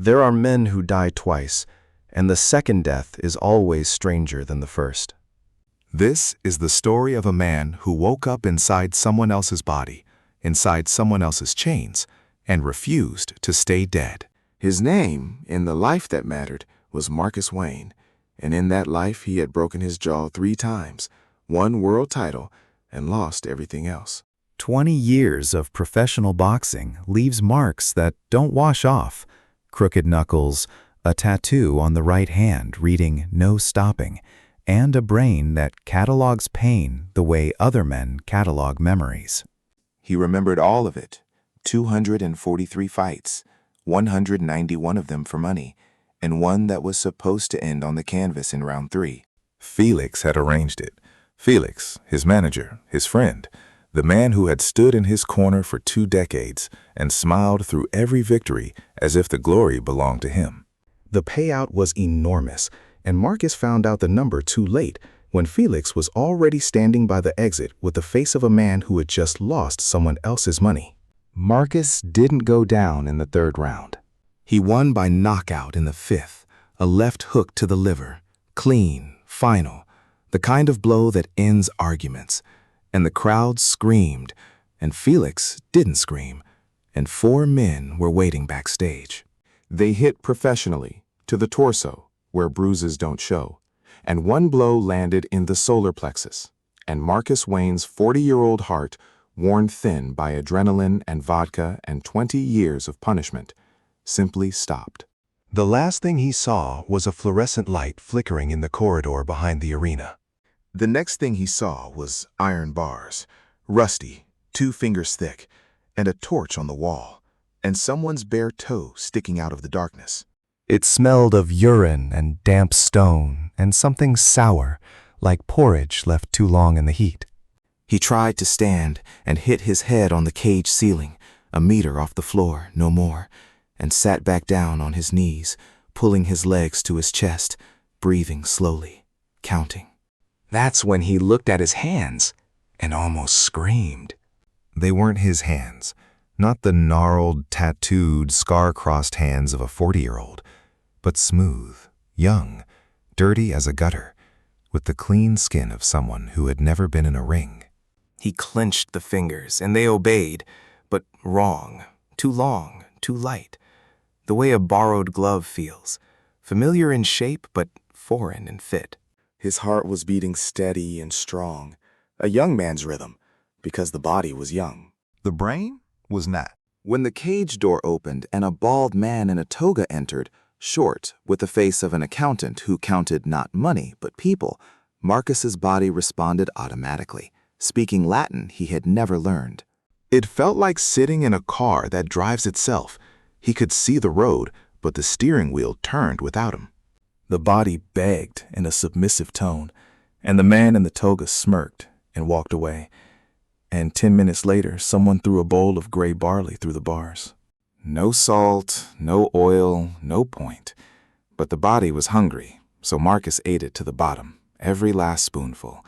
There are men who die twice, and the second death is always stranger than the first. This is the story of a man who woke up inside someone else's body, inside someone else's chains, and refused to stay dead. His name, in the life that mattered, was Marcus Wayne, and in that life he had broken his jaw 3 times, won world title, and lost everything else. 20 years of professional boxing leaves marks that don't wash off. Crooked knuckles, a tattoo on the right hand reading "no stopping," and a brain that catalogs pain the way other men catalog memories. He remembered all of it, 243 fights, 191 of them for money, and one that was supposed to end on the canvas in round 3. Felix had arranged it. Felix, his manager, his friend, the man who had stood in his corner for 2 decades and smiled through every victory as if the glory belonged to him. The payout was enormous, and Marcus found out the number too late when Felix was already standing by the exit with the face of a man who had just lost someone else's money. Marcus didn't go down in the 3rd round. He won by knockout in the 5th, a left hook to the liver, clean, final, the kind of blow that ends arguments. And the crowd screamed, and Felix didn't scream, and 4 men were waiting backstage. They hit professionally, to the torso, where bruises don't show, and one blow landed in the solar plexus, and Marcus Wayne's 40-year-old heart, worn thin by adrenaline and vodka and 20 years of punishment, simply stopped. The last thing he saw was a fluorescent light flickering in the corridor behind the arena. The next thing he saw was iron bars, rusty, 2 fingers thick, and a torch on the wall, and someone's bare toe sticking out of the darkness. It smelled of urine and damp stone and something sour, like porridge left too long in the heat. He tried to stand and hit his head on the cage ceiling, a meter off the floor, no more, and sat back down on his knees, pulling his legs to his chest, breathing slowly, counting. That's when he looked at his hands and almost screamed. They weren't his hands, not the gnarled, tattooed, scar-crossed hands of a 40-year-old, but smooth, young, dirty as a gutter, with the clean skin of someone who had never been in a ring. He clenched the fingers, and they obeyed, but wrong, too long, too light, the way a borrowed glove feels, familiar in shape but foreign in fit. His heart was beating steady and strong, a young man's rhythm, because the body was young. The brain was not. When the cage door opened and a bald man in a toga entered, short, with the face of an accountant who counted not money but people, Marcus's body responded automatically, speaking Latin he had never learned. It felt like sitting in a car that drives itself. He could see the road, but the steering wheel turned without him. The body begged in a submissive tone, and the man in the toga smirked and walked away. And 10 minutes later, someone threw a bowl of gray barley through the bars. No salt, no oil, no point. But the body was hungry, so Marcus ate it to the bottom, every last spoonful,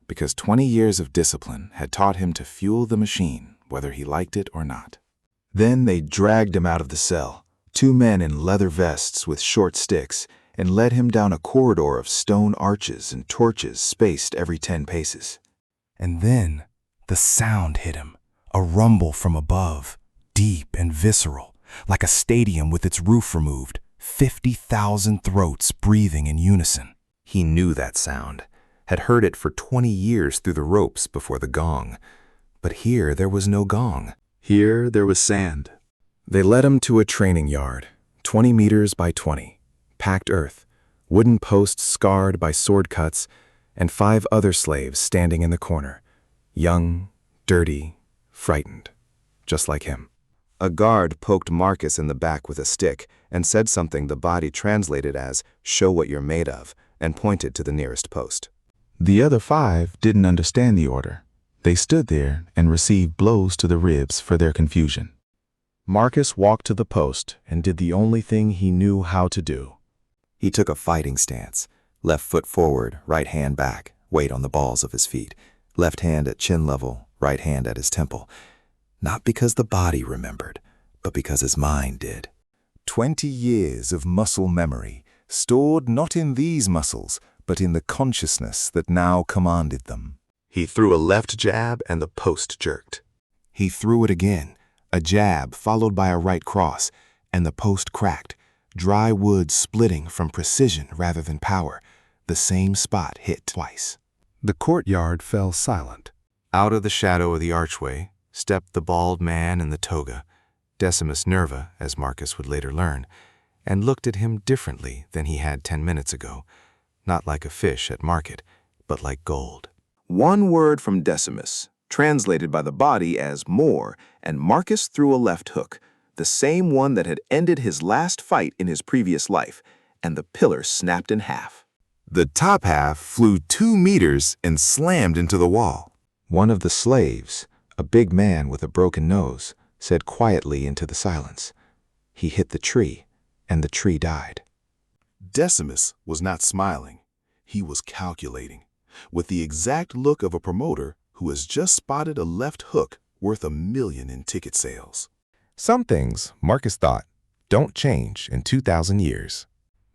because 20 years of discipline had taught him to fuel the machine, whether he liked it or not. Then they dragged him out of the cell, 2 men in leather vests with short sticks, and led him down a corridor of stone arches and torches spaced every 10 paces. And then the sound hit him, a rumble from above, deep and visceral, like a stadium with its roof removed, 50,000 throats breathing in unison. He knew that sound, had heard it for 20 years through the ropes before the gong. But here there was no gong. Here there was sand. They led him to a training yard, 20 meters by 20. Packed earth, wooden posts scarred by sword cuts, and 5 other slaves standing in the corner, young, dirty, frightened, just like him. A guard poked Marcus in the back with a stick and said something the body translated as, "Show what you're made of," and pointed to the nearest post. The other 5 didn't understand the order. They stood there and received blows to the ribs for their confusion. Marcus walked to the post and did the only thing he knew how to do. He took a fighting stance, left foot forward, right hand back, weight on the balls of his feet, left hand at chin level, right hand at his temple. Not because the body remembered, but because his mind did. 20 years of muscle memory, stored not in these muscles, but in the consciousness that now commanded them. He threw a left jab and the post jerked. He threw it again, a jab followed by a right cross, and the post cracked, dry wood splitting from precision rather than power. The same spot hit twice. The courtyard fell silent. Out of the shadow of the archway stepped the bald man in the toga, Decimus Nerva, as Marcus would later learn, and looked at him differently than he had 10 minutes ago, not like a fish at market, but like gold. One word from Decimus, translated by the body as more, and Marcus threw a left hook, the same one that had ended his last fight in his previous life, and the pillar snapped in half. The top half flew 2 meters and slammed into the wall. One of the slaves, a big man with a broken nose, said quietly into the silence. He hit the tree, and the tree died. Decimus was not smiling. He was calculating, with the exact look of a promoter who has just spotted a left hook worth $1 million in ticket sales. Some things, Marcus thought, don't change in 2,000 years.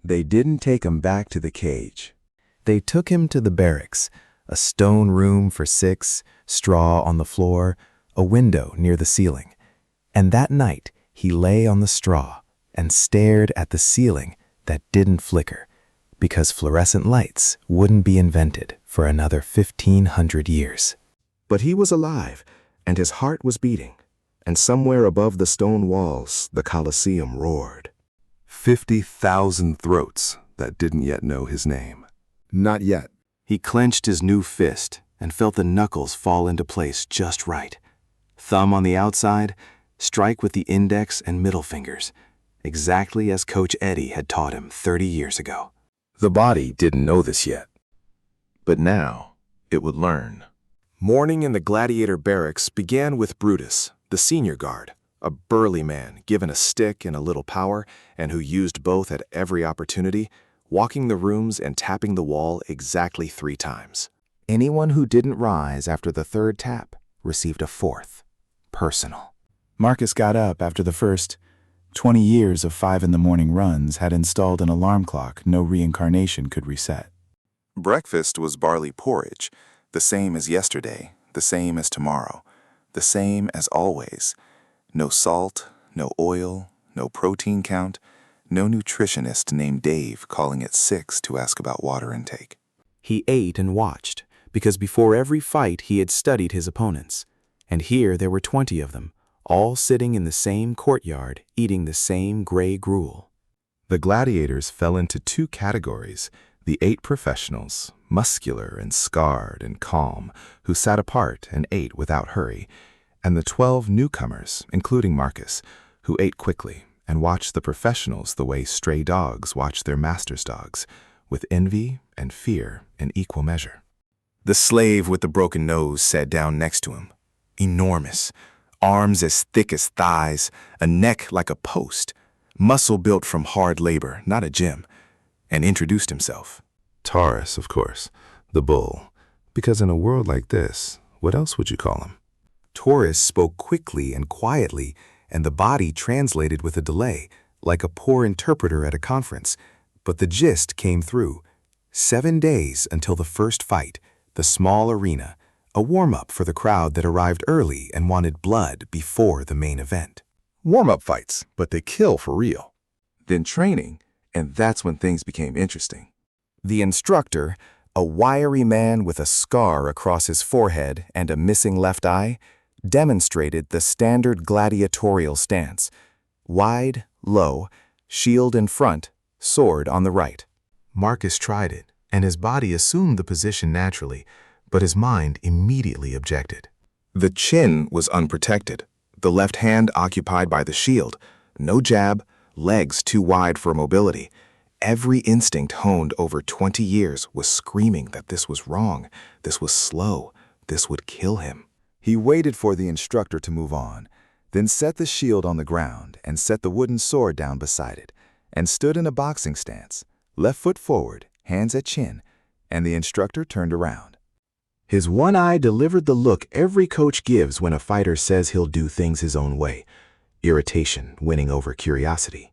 They didn't take him back to the cage. They took him to the barracks, a stone room for 6, straw on the floor, a window near the ceiling. And that night, he lay on the straw and stared at the ceiling that didn't flicker, because fluorescent lights wouldn't be invented for another 1,500 years. But he was alive, and his heart was beating, and somewhere above the stone walls, the Colosseum roared. 50,000 throats that didn't yet know his name. Not yet. He clenched his new fist and felt the knuckles fall into place just right. Thumb on the outside, strike with the index and middle fingers, exactly as Coach Eddie had taught him 30 years ago. The body didn't know this yet, but now it would learn. Morning in the Gladiator barracks began with Brutus, the senior guard, a burly man given a stick and a little power, and who used both at every opportunity, walking the rooms and tapping the wall exactly 3 times. Anyone who didn't rise after the 3rd tap received a 4th, personal. Marcus got up after the first. 20 years of 5 in the morning runs had installed an alarm clock no reincarnation could reset. Breakfast was barley porridge, the same as yesterday, the same as tomorrow, the same as always. No salt, no oil, no protein count, no nutritionist named Dave calling at 6 to ask about water intake. He ate and watched, because before every fight he had studied his opponents. And here there were 20 of them, all sitting in the same courtyard, eating the same gray gruel. The gladiators fell into 2 categories: the 8 professionals, muscular and scarred and calm, who sat apart and ate without hurry, and the 12 newcomers, including Marcus, who ate quickly and watched the professionals the way stray dogs watch their master's dogs, with envy and fear in equal measure. The slave with the broken nose sat down next to him, enormous, arms as thick as thighs, a neck like a post, muscle built from hard labor, not a gym, and introduced himself. Taurus, of course, the bull, because in a world like this, what else would you call him? Taurus spoke quickly and quietly, and the body translated with a delay, like a poor interpreter at a conference, but the gist came through. 7 days until the first fight, the small arena, a warm-up for the crowd that arrived early and wanted blood before the main event. Warm-up fights, but they kill for real. Then training, and that's when things became interesting. The instructor, a wiry man with a scar across his forehead and a missing left eye, demonstrated the standard gladiatorial stance: wide, low, shield in front, sword on the right. Marcus tried it, and his body assumed the position naturally, but his mind immediately objected. The chin was unprotected, the left hand occupied by the shield, no jab, legs too wide for mobility. Every instinct honed over 20 years was screaming that this was wrong, this was slow, this would kill him. He waited for the instructor to move on, then set the shield on the ground and set the wooden sword down beside it, and stood in a boxing stance, left foot forward, hands at chin, and the instructor turned around. His one eye delivered the look every coach gives when a fighter says he'll do things his own way, irritation winning over curiosity.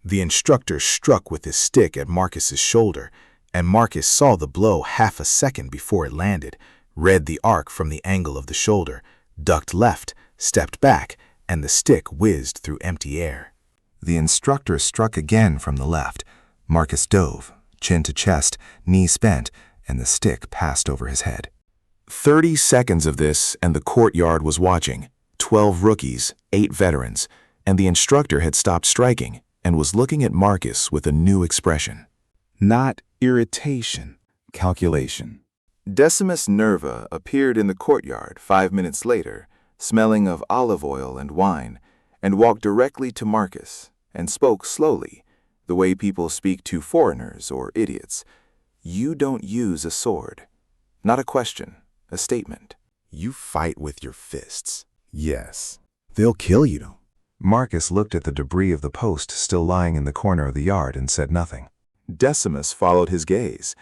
The instructor struck with his stick at Marcus's shoulder, and Marcus saw the blow half a second before it landed, read the arc from the angle of the shoulder, ducked left, stepped back, and the stick whizzed through empty air. The instructor struck again from the left. Marcus dove, chin to chest, knees bent, and the stick passed over his head. 30 seconds of this, and the courtyard was watching. 12 rookies, 8 veterans, and the instructor had stopped striking and was looking at Marcus with a new expression. Not irritation, calculation. Decimus Nerva appeared in the courtyard 5 minutes later, smelling of olive oil and wine, and walked directly to Marcus and spoke slowly, the way people speak to foreigners or idiots. You don't use a sword. Not a question, a statement. You fight with your fists. Yes. They'll kill you. Marcus looked at the debris of the post still lying in the corner of the yard and said nothing. Decimus followed his gaze,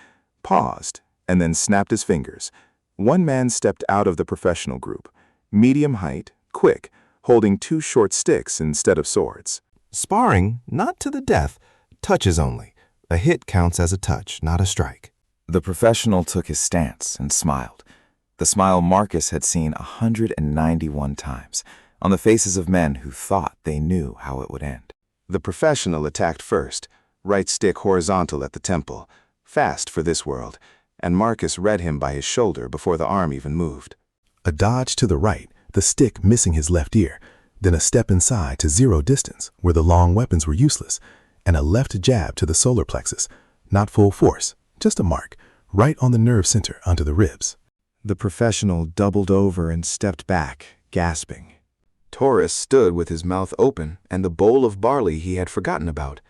paused, and then snapped his fingers. One man stepped out of the professional group, medium height, quick, holding 2 short sticks instead of swords. Sparring, not to the death, touches only. A hit counts as a touch, not a strike. The professional took his stance and smiled. The smile Marcus had seen 191 times on the faces of men who thought they knew how it would end. The professional attacked first, right stick horizontal at the temple, fast for this world, and Marcus read him by his shoulder before the arm even moved. A dodge to the right, the stick missing his left ear, then a step inside to 0 distance where the long weapons were useless, and a left jab to the solar plexus, not full force, just a mark, right on the nerve center onto the ribs. The professional doubled over and stepped back, gasping. Taurus stood with his mouth open and the bowl of barley he had forgotten about,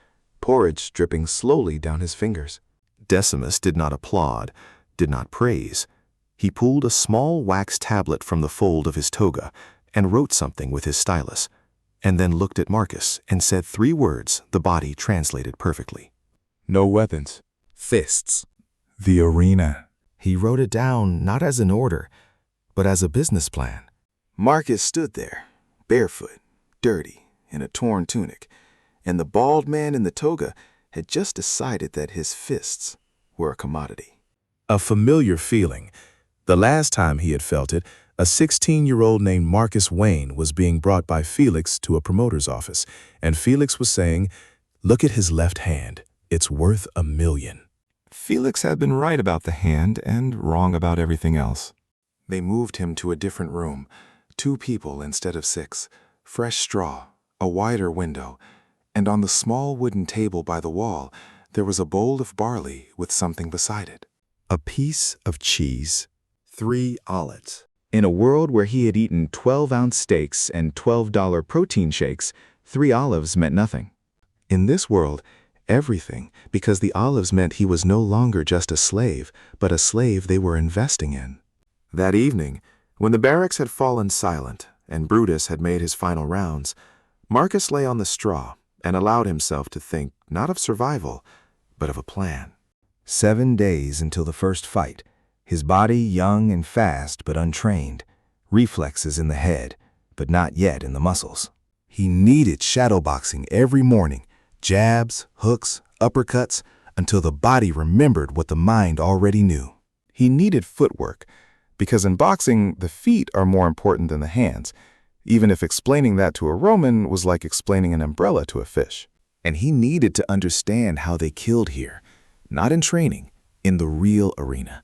porridge dripping slowly down his fingers. Decimus did not applaud, did not praise. He pulled a small wax tablet from the fold of his toga and wrote something with his stylus, and then looked at Marcus and said 3 words the body translated perfectly. No weapons. Fists. The arena. He wrote it down not as an order, but as a business plan. Marcus stood there, barefoot, dirty, in a torn tunic, and the bald man in the toga had just decided that his fists were a commodity. A familiar feeling. The last time he had felt it, a 16-year-old named Marcus Wayne was being brought by Felix to a promoter's office, and Felix was saying, "Look at his left hand. It's worth $1 million." Felix had been right about the hand and wrong about everything else. They moved him to a different room, 2 people instead of 6, fresh straw, a wider window, and on the small wooden table by the wall, there was a bowl of barley with something beside it. A piece of cheese. 3 olives. In a world where he had eaten 12-ounce steaks and $12 protein shakes, 3 olives meant nothing. In this world, everything, because the olives meant he was no longer just a slave, but a slave they were investing in. That evening, when the barracks had fallen silent and Brutus had made his final rounds, Marcus lay on the straw and allowed himself to think not of survival, but of a plan. 7 days until the first fight. His body young and fast but untrained. Reflexes in the head, but not yet in the muscles. He needed shadowboxing every morning, jabs, hooks, uppercuts, until the body remembered what the mind already knew. He needed footwork, because in boxing, the feet are more important than the hands, even if explaining that to a Roman was like explaining an umbrella to a fish. And he needed to understand how they killed here, not in training, in the real arena.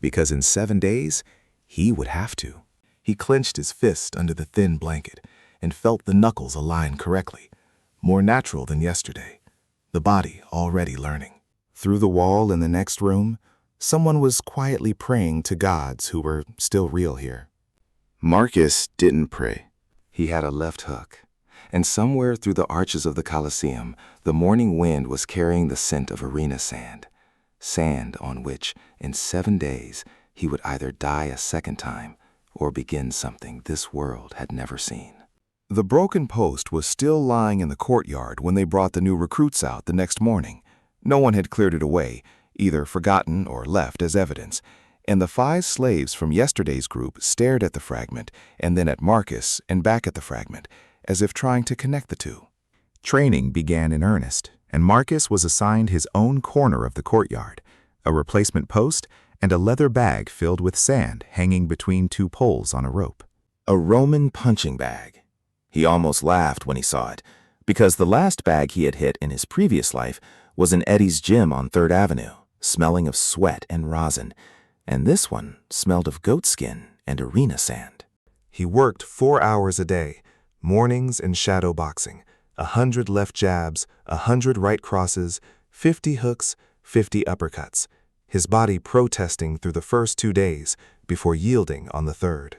Because in 7 days, he would have to. He clenched his fist under the thin blanket and felt the knuckles align correctly, more natural than yesterday, the body already learning. Through the wall in the next room, someone was quietly praying to gods who were still real here. Marcus didn't pray. He had a left hook, and somewhere through the arches of the Colosseum, the morning wind was carrying the scent of arena sand. Sand on which, in 7 days, he would either die a second time or begin something this world had never seen. The broken post was still lying in the courtyard when they brought the new recruits out the next morning. No one had cleared it away, either forgotten or left as evidence, and the 5 slaves from yesterday's group stared at the fragment and then at Marcus and back at the fragment, as if trying to connect the two. Training began in earnest, and Marcus was assigned his own corner of the courtyard, a replacement post, and a leather bag filled with sand hanging between two poles on a rope. A Roman punching bag. He almost laughed when he saw it, because the last bag he had hit in his previous life was in Eddie's gym on 3rd Avenue, smelling of sweat and rosin, and this one smelled of goat skin and arena sand. He worked 4 hours a day, mornings and shadow boxing, 100 left jabs, 100 right crosses, 50 hooks, 50 uppercuts, his body protesting through the first 2 days before yielding on the third.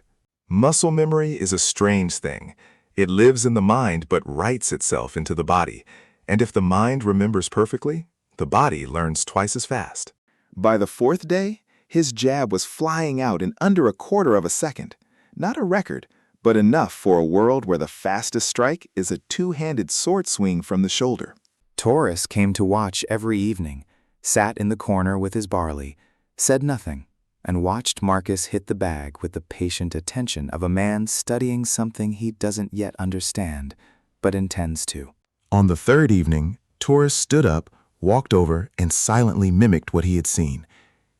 Muscle memory is a strange thing. It lives in the mind but writes itself into the body, and if the mind remembers perfectly, the body learns twice as fast. By the 4th day, his jab was flying out in under a quarter of a second. Not a record, but enough for a world where the fastest strike is a two-handed sword swing from the shoulder. Taurus came to watch every evening, sat in the corner with his barley, said nothing, and watched Marcus hit the bag with the patient attention of a man studying something he doesn't yet understand, but intends to. On the 3rd evening, Taurus stood up, walked over, and silently mimicked what he had seen.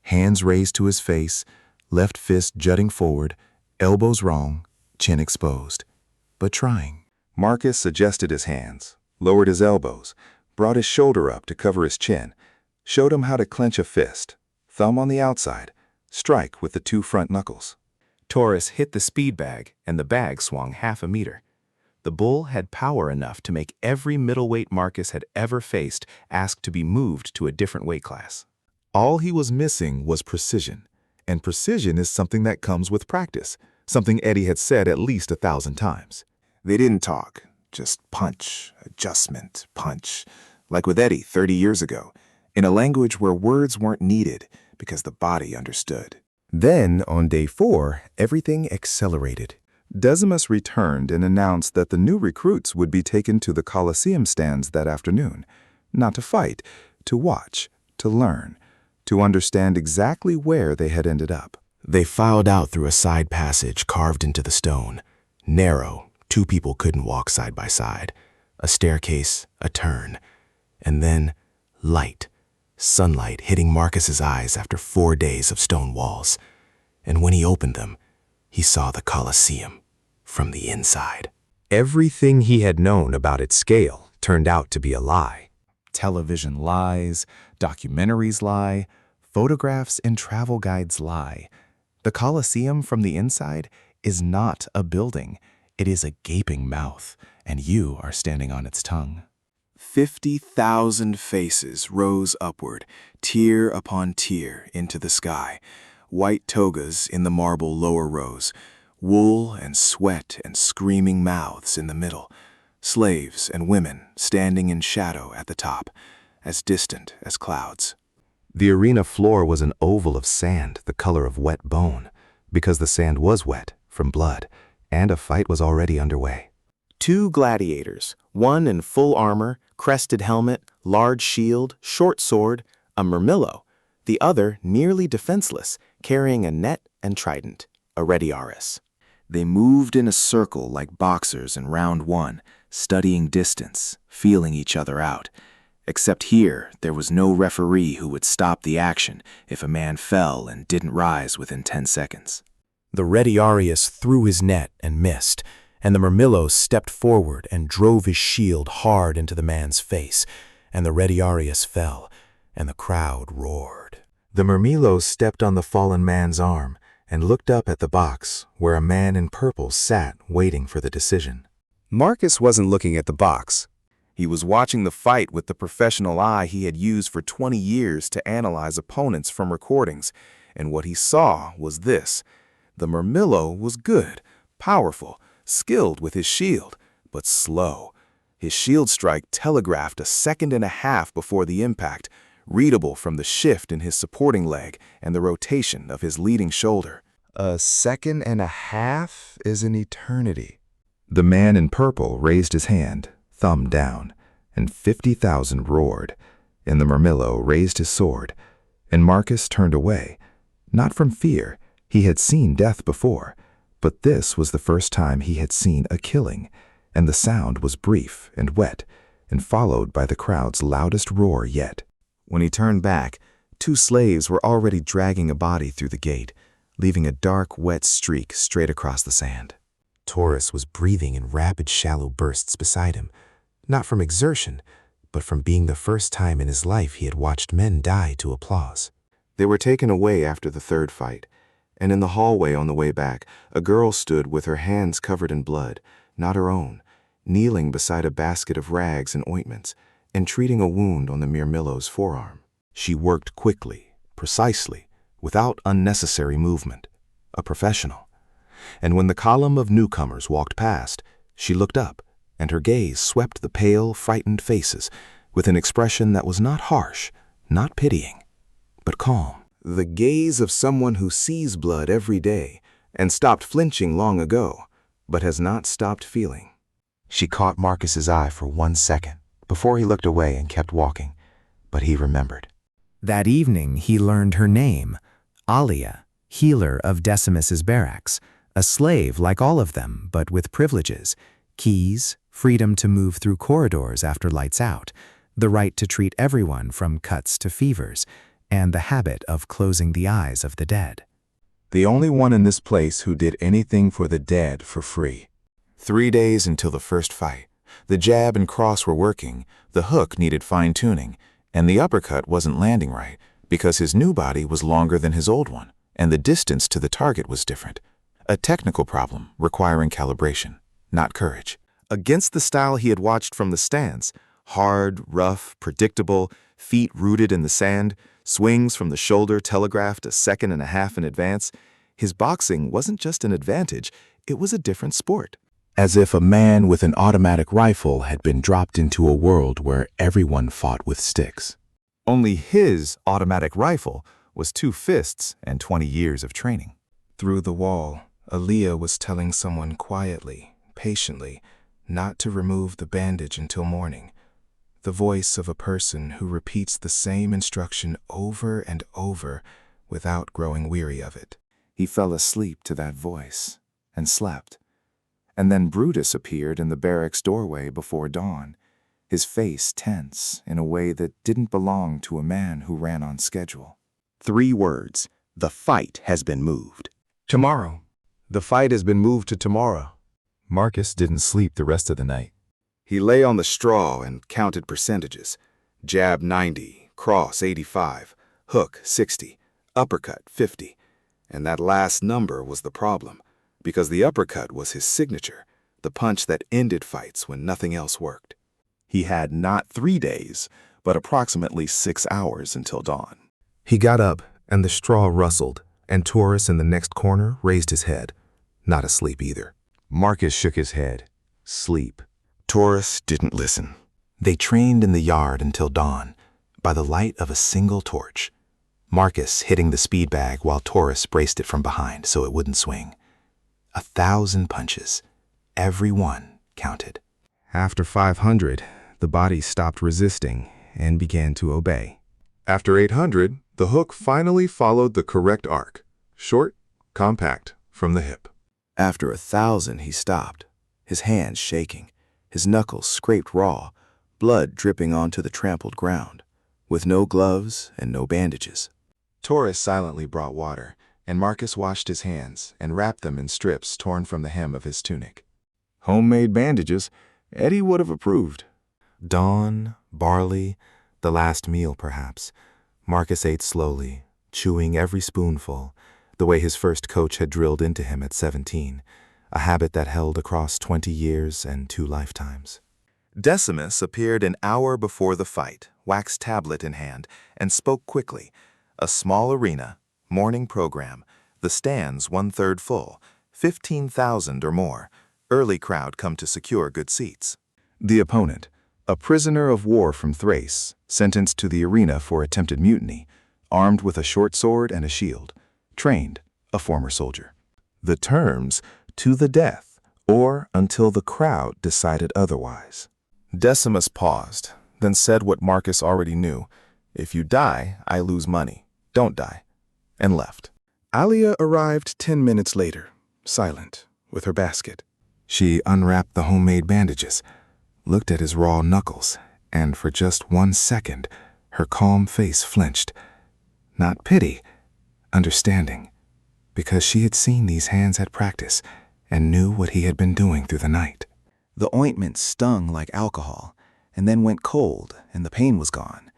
Hands raised to his face, left fist jutting forward, elbows wrong, chin exposed, but trying. Marcus adjusted his hands, lowered his elbows, brought his shoulder up to cover his chin, showed him how to clench a fist, thumb on the outside, strike with the 2 front knuckles. Taurus hit the speed bag, and the bag swung half a meter. The bull had power enough to make every middleweight Marcus had ever faced ask to be moved to a different weight class. All he was missing was precision, and precision is something that comes with practice, something Eddie had said at least 1,000 times. They didn't talk, just punch, adjustment, punch, like with Eddie 30 years ago, in a language where words weren't needed because the body understood. Then, on day 4, everything accelerated. Decimus returned and announced that the new recruits would be taken to the Colosseum stands that afternoon, not to fight, to watch, to learn, to understand exactly where they had ended up. They filed out through a side passage carved into the stone. Narrow, 2 people couldn't walk side by side. A staircase, a turn, and then light. Sunlight hitting Marcus's eyes after 4 days of stone walls. And when he opened them, he saw the Colosseum from the inside. Everything he had known about its scale turned out to be a lie. Television lies, documentaries lie, photographs and travel guides lie. The Colosseum from the inside is not a building. It is a gaping mouth, and you are standing on its tongue. 50,000 faces rose upward, tier upon tier, into the sky. White togas in the marble lower rows, wool and sweat and screaming mouths in the middle, slaves and women standing in shadow at the top, as distant as clouds. The arena floor was an oval of sand the color of wet bone, because the sand was wet from blood, and a fight was already underway. 2 gladiators, one in full armor, crested helmet, large shield, short sword, a murmillo, the other nearly defenseless, carrying a net and trident, a retiaris. They moved in a circle like boxers in round 1, studying distance, feeling each other out. Except here, there was no referee who would stop the action if a man fell and didn't rise within 10 seconds. The retiarius threw his net and missed, and the murmillo stepped forward and drove his shield hard into the man's face, and the retiarius fell, and the crowd roared. The murmillo stepped on the fallen man's arm and looked up at the box where a man in purple sat waiting for the decision. Marcus wasn't looking at the box. He was watching the fight with the professional eye he had used for 20 years to analyze opponents from recordings, and what he saw was this. The murmillo was good, powerful, skilled with his shield, but slow. His shield strike telegraphed a 1.5 seconds before the impact, readable from the shift in his supporting leg and the rotation of his leading shoulder. 1.5 seconds is an eternity. The man in purple raised his hand, thumb down, and 50,000 roared, and the murmillo raised his sword, and Marcus turned away, not from fear. He had seen death before, but this was the first time he had seen a killing, and the sound was brief and wet, and followed by the crowd's loudest roar yet. When he turned back, 2 slaves were already dragging a body through the gate, leaving a dark, wet streak straight across the sand. Taurus was breathing in rapid, shallow bursts beside him, not from exertion, but from being the first time in his life he had watched men die to applause. They were taken away after the 3rd fight, and in the hallway on the way back, a girl stood with her hands covered in blood, not her own, kneeling beside a basket of rags and ointments, and treating a wound on the Mirmillo's forearm. She worked quickly, precisely, without unnecessary movement, a professional. And when the column of newcomers walked past, she looked up, and her gaze swept the pale, frightened faces with an expression that was not harsh, not pitying, but calm. The gaze of someone who sees blood every day and stopped flinching long ago, but has not stopped feeling. She caught Marcus's eye for 1 second before he looked away and kept walking, but he remembered. That evening he learned her name, Alia, healer of Decimus's barracks, a slave like all of them, but with privileges, keys, freedom to move through corridors after lights out, the right to treat everyone from cuts to fevers, and the habit of closing the eyes of the dead. The only one in this place who did anything for the dead for free. 3 days until the first fight. The jab and cross were working, the hook needed fine-tuning, and the uppercut wasn't landing right because his new body was longer than his old one, and the distance to the target was different. A technical problem requiring calibration, not courage. Against the style he had watched from the stands, hard, rough, predictable, feet rooted in the sand, swings from the shoulder telegraphed a second and a half in advance, his boxing wasn't just an advantage, it was a different sport. As if a man with an automatic rifle had been dropped into a world where everyone fought with sticks. Only his automatic rifle was 2 fists and 20 years of training. Through the wall, Alia was telling someone quietly, patiently, not to remove the bandage until morning. The voice of a person who repeats the same instruction over and over without growing weary of it. He fell asleep to that voice and slept. And then Brutus appeared in the barracks doorway before dawn, his face tense in a way that didn't belong to a man who ran on schedule. 3 words. The fight has been moved. Tomorrow. The fight has been moved to tomorrow. Marcus didn't sleep the rest of the night. He lay on the straw and counted percentages. Jab 90, cross 85, hook 60, uppercut 50. And that last number was the problem, because the uppercut was his signature, the punch that ended fights when nothing else worked. He had not 3 days, but approximately 6 hours until dawn. He got up, and the straw rustled, and Taurus in the next corner raised his head. Not asleep either. Marcus shook his head. Sleep. Taurus didn't listen. They trained in the yard until dawn, by the light of a single torch. Marcus hitting the speed bag while Taurus braced it from behind so it wouldn't swing. 1,000 punches. Every one counted. After 500, the body stopped resisting and began to obey. After 800, the hook finally followed the correct arc, short, compact, from the hip. After 1,000, he stopped, his hands shaking, his knuckles scraped raw, blood dripping onto the trampled ground, with no gloves and no bandages. Taurus silently brought water, and Marcus washed his hands and wrapped them in strips torn from the hem of his tunic. Homemade bandages, Eddie would have approved. Dawn, barley, the last meal perhaps. Marcus ate slowly, chewing every spoonful, the way his first coach had drilled into him at 17, a habit that held across 20 years and 2 lifetimes. Decimus appeared an hour before the fight, wax tablet in hand, and spoke quickly. A small arena, morning program, the stands 1/3 full, 15,000 or more. Early crowd come to secure good seats. The opponent, a prisoner of war from Thrace, sentenced to the arena for attempted mutiny, armed with a short sword and a shield, trained, a former soldier. The terms, to the death, or until the crowd decided otherwise. Decimus paused, then said what Marcus already knew. If you die, I lose money. Don't die. And left. Alia arrived 10 minutes later, silent, with her basket. She unwrapped the homemade bandages. looked at his raw knuckles, and for just 1 second, her calm face flinched. Not pity, understanding, because she had seen these hands at practice and knew what he had been doing through the night. The ointment stung like alcohol, and then went cold, and the pain was gone.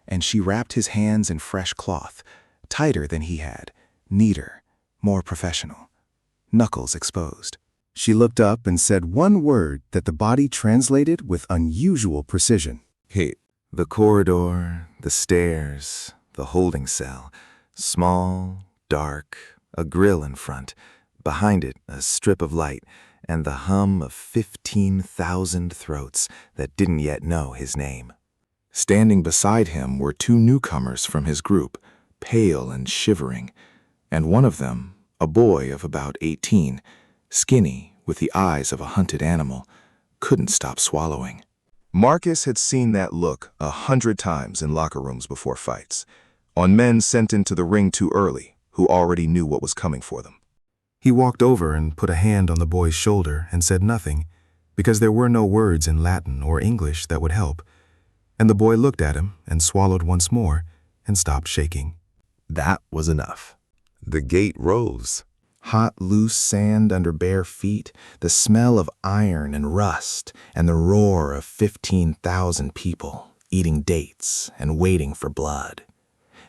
And she wrapped his hands in fresh cloth, tighter than he had, neater, more professional. Knuckles exposed. She looked up and said one word that the body translated with unusual precision. Hey, the corridor, the stairs, the holding cell. Small, dark, a grill in front. Behind it, a strip of light, and the hum of 15,000 throats that didn't yet know his name. Standing beside him were 2 newcomers from his group, pale and shivering, and one of them, a boy of about 18, skinny, with the eyes of a hunted animal, couldn't stop swallowing. Marcus had seen that look 100 times in locker rooms before fights, on men sent into the ring too early, who already knew what was coming for them. He walked over and put a hand on the boy's shoulder and said nothing, because there were no words in Latin or English that would help, and the boy looked at him and swallowed once more and stopped shaking. That was enough. The gate rose. Hot, loose sand under bare feet, the smell of iron and rust, and the roar of 15,000 people eating dates and waiting for blood.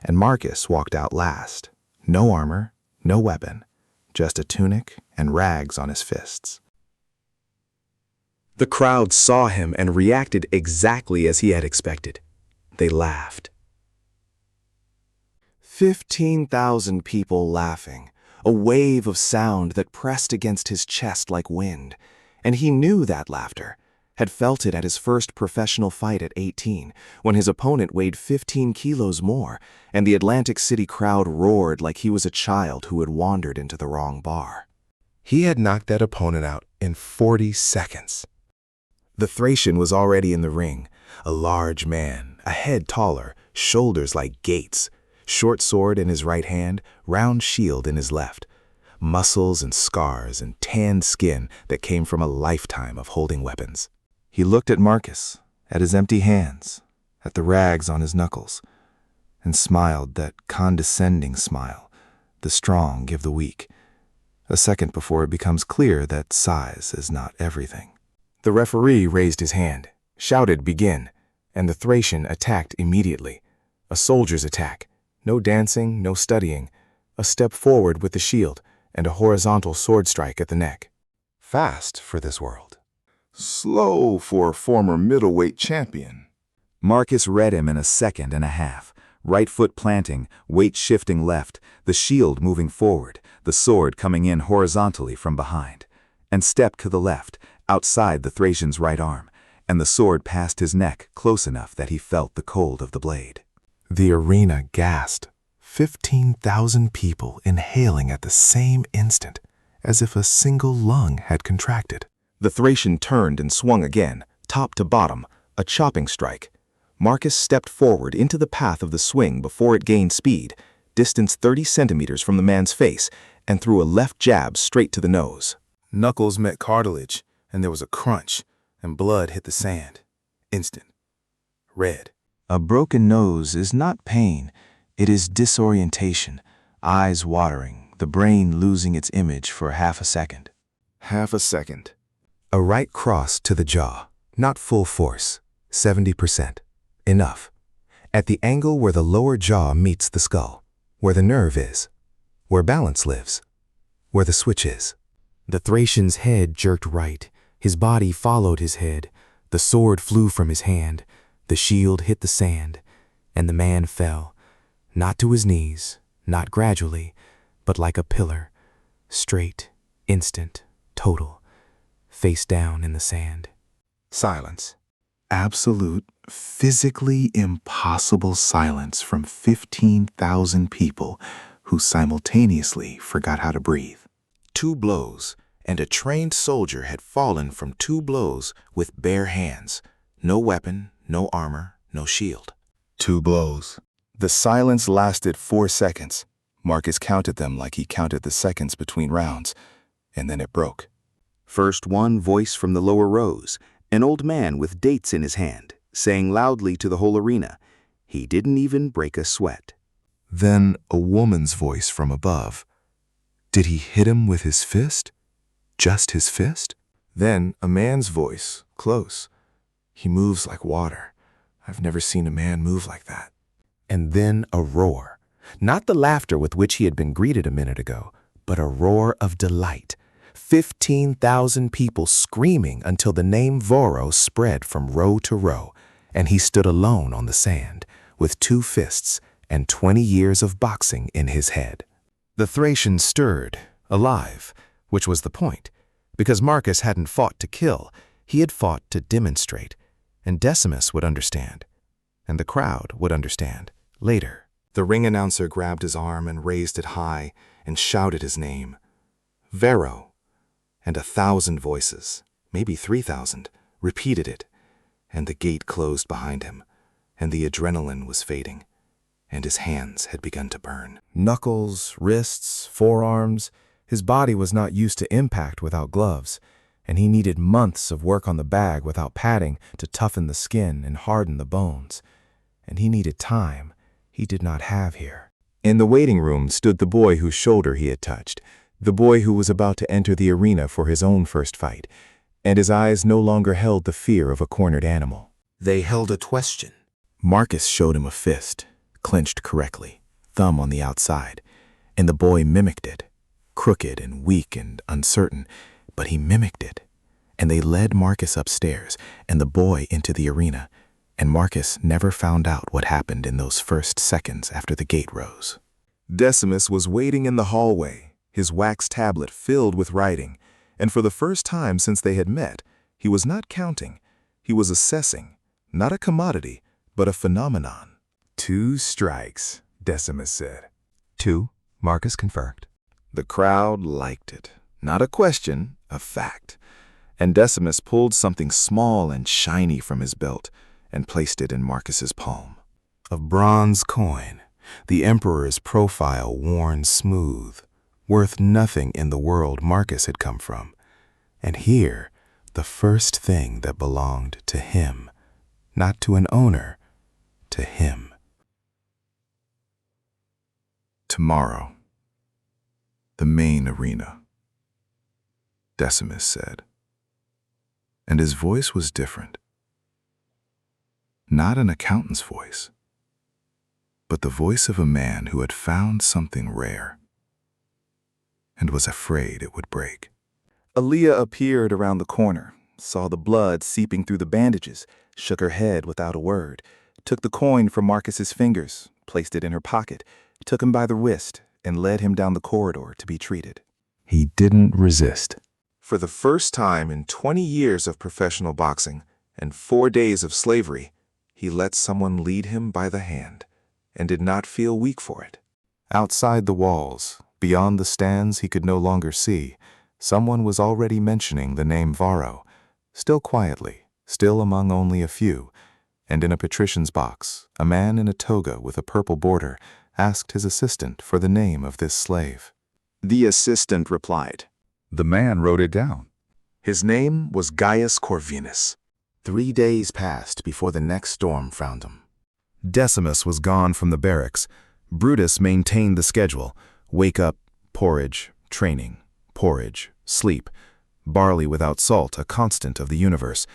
And Marcus walked out last. No armor, no weapon, just a tunic and rags on his fists. The crowd saw him and reacted exactly as he had expected. They laughed. 15,000 people laughing, a wave of sound that pressed against his chest like wind, and he knew that laughter, had felt it at his first professional fight at 18, when his opponent weighed 15 kilos more, and the Atlantic City crowd roared like he was a child who had wandered into the wrong bar. He had knocked that opponent out in 40 seconds. The Thracian was already in the ring, a large man, a head taller, shoulders like gates, short sword in his right hand, round shield in his left, muscles and scars and tanned skin that came from a lifetime of holding weapons. He looked at Marcus, at his empty hands, at the rags on his knuckles, and smiled that condescending smile, the strong give the weak, a second before it becomes clear that size is not everything. The referee raised his hand, shouted begin, and the Thracian attacked immediately. A soldier's attack. No dancing, no studying. A step forward with the shield, and a horizontal sword strike at the neck. Fast for this world. Slow for a former middleweight champion. Marcus read him in a second and a half, right foot planting, weight shifting left, the shield moving forward, the sword coming in horizontally from behind, and stepped to the left, outside the Thracian's right arm, and the sword passed his neck close enough that he felt the cold of the blade. The arena gasped. 15,000 people inhaling at the same instant, as if a single lung had contracted. The Thracian turned and swung again, top to bottom, a chopping strike. Marcus stepped forward into the path of the swing before it gained speed, distance 30 centimeters from the man's face, and threw a left jab straight to the nose. Knuckles met cartilage, and there was a crunch, and blood hit the sand. Instant. Red. A broken nose is not pain, it is disorientation, eyes watering, the brain losing its image for half a second. Half a second. A right cross to the jaw, not full force, 70%. Enough. At the angle where the lower jaw meets the skull, where the nerve is, where balance lives, where the switch is. The Thracian's head jerked right, his body followed his head, the sword flew from his hand, the shield hit the sand, and the man fell, not to his knees, not gradually, but like a pillar, straight, instant, total, face down in the sand. Silence. Absolute, physically impossible silence from 15,000 people who simultaneously forgot how to breathe. 2 blows, and a trained soldier had fallen from 2 blows with bare hands, no weapon, no armor, no shield. 2 blows. The silence lasted 4 seconds. Marcus counted them like he counted the seconds between rounds, and then it broke. First one voice from the lower rows, An old man with dates in his hand, saying loudly to the whole arena. He didn't even break a sweat. Then a woman's voice from above. Did he hit him with his fist? Just his fist? Then a man's voice, close. He moves like water. I've never seen a man move like that. And then a roar. Not the laughter with which he had been greeted a minute ago, but a roar of delight. 15,000 people screaming until the name Voro spread from row to row, and he stood alone on the sand, with 2 fists and 20 years of boxing in his head. The Thracian stirred, alive, which was the point, because Marcus hadn't fought to kill, he had fought to demonstrate, and Decimus would understand, and the crowd would understand later. The ring announcer grabbed his arm and raised it high and shouted his name. Vero. And 1,000 voices, maybe 3,000, repeated it, and the gate closed behind him, and the adrenaline was fading, and his hands had begun to burn. Knuckles, wrists, forearms. His body was not used to impact without gloves, and he needed months of work on the bag without padding to toughen the skin and harden the bones. And he needed time he did not have here. In the waiting room stood the boy whose shoulder he had touched, the boy who was about to enter the arena for his own first fight, and his eyes no longer held the fear of a cornered animal. They held a question. Marcus showed him a fist, clenched correctly, thumb on the outside, and the boy mimicked it, crooked and weak and uncertain, but he mimicked it. And they led Marcus upstairs and the boy into the arena, and Marcus never found out what happened in those first seconds after the gate rose. Decimus was waiting in the hallway, his wax tablet filled with writing, and for the first time since they had met, he was not counting, he was assessing, not a commodity, but a phenomenon. 2 strikes, Decimus said. 2, Marcus confirmed. The crowd liked it. Not a question, a fact. And Decimus pulled something small and shiny from his belt and placed it in Marcus's palm. A bronze coin, the emperor's profile worn smooth, worth nothing in the world Marcus had come from. And here, the first thing that belonged to him, not to an owner, to him. Tomorrow, the main arena, Decimus said. And his voice was different. Not an accountant's voice, but the voice of a man who had found something rare and was afraid it would break. Alia appeared around the corner, saw the blood seeping through the bandages, shook her head without a word, took the coin from Marcus's fingers, placed it in her pocket, took him by the wrist, and led him down the corridor to be treated. He didn't resist. For the first time in 20 years of professional boxing and 4 days of slavery, he let someone lead him by the hand and did not feel weak for it. Outside the walls, beyond the stands he could no longer see, someone was already mentioning the name Varo, still quietly, still among only a few, and in a patrician's box, a man in a toga with a purple border asked his assistant for the name of this slave. The assistant replied. The man wrote it down. His name was Gaius Corvinus. 3 days passed before the next storm found him. Decimus was gone from the barracks. Brutus maintained the schedule: wake up, porridge, training, porridge, sleep, barley without salt, a constant of the universe.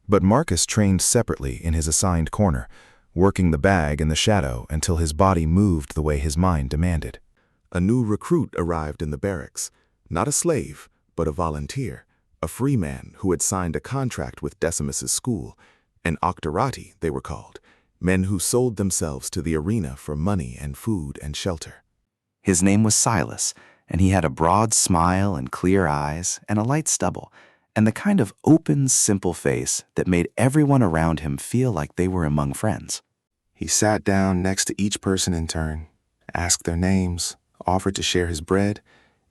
But Marcus trained separately in his assigned corner, working the bag in the shadow until his body moved the way his mind demanded. A new recruit arrived in the barracks, not a slave, but a volunteer, a free man who had signed a contract with Decimus's school, an octorati they were called, men who sold themselves to the arena for money and food and shelter. His name was Silas, and he had a broad smile and clear eyes and a light stubble, and the kind of open, simple face that made everyone around him feel like they were among friends. He sat down next to each person in turn, asked their names, offered to share his bread,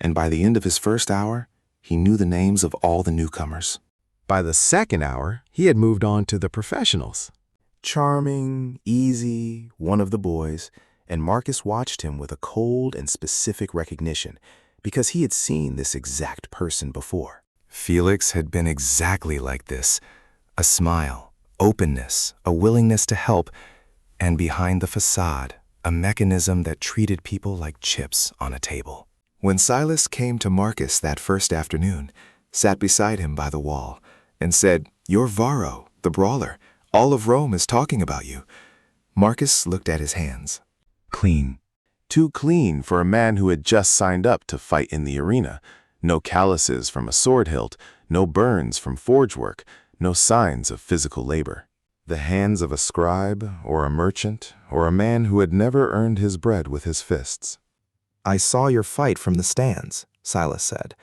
and by the end of his first hour, he knew the names of all the newcomers. By the second hour, he had moved on to the professionals. Charming, easy, one of the boys, and Marcus watched him with a cold and specific recognition because he had seen this exact person before. Felix had been exactly like this, A smile, openness, a willingness to help, and behind the facade, a mechanism that treated people like chips on a table. When Silas came to Marcus that first afternoon, sat beside him by the wall, and said, "You're Varro, the brawler. All of Rome is talking about you," Marcus looked at his hands. Clean. Too clean for a man who had just signed up to fight in the arena. No calluses from a sword hilt, no burns from forge work, no signs of physical labor. The hands of a scribe, or a merchant, or a man who had never earned his bread with his fists. "I saw your fight from the stands," Silas said.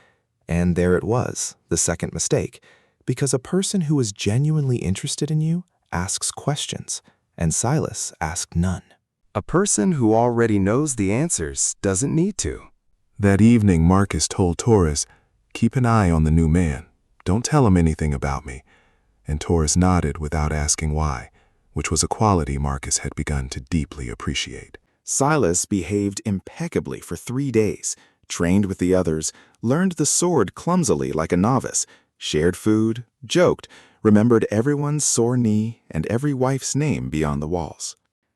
And there it was, the second mistake, because a person who is genuinely interested in you asks questions, and Silas asked none. A person who already knows the answers doesn't need to. That evening, Marcus told Taurus, "Keep an eye on the new man. Don't tell him anything about me." And Taurus nodded without asking why, which was a quality Marcus had begun to deeply appreciate. Silas behaved impeccably for 3 days, trained with the others, learned the sword clumsily like a novice, shared food, joked, remembered everyone's sore knee and every wife's name beyond the walls.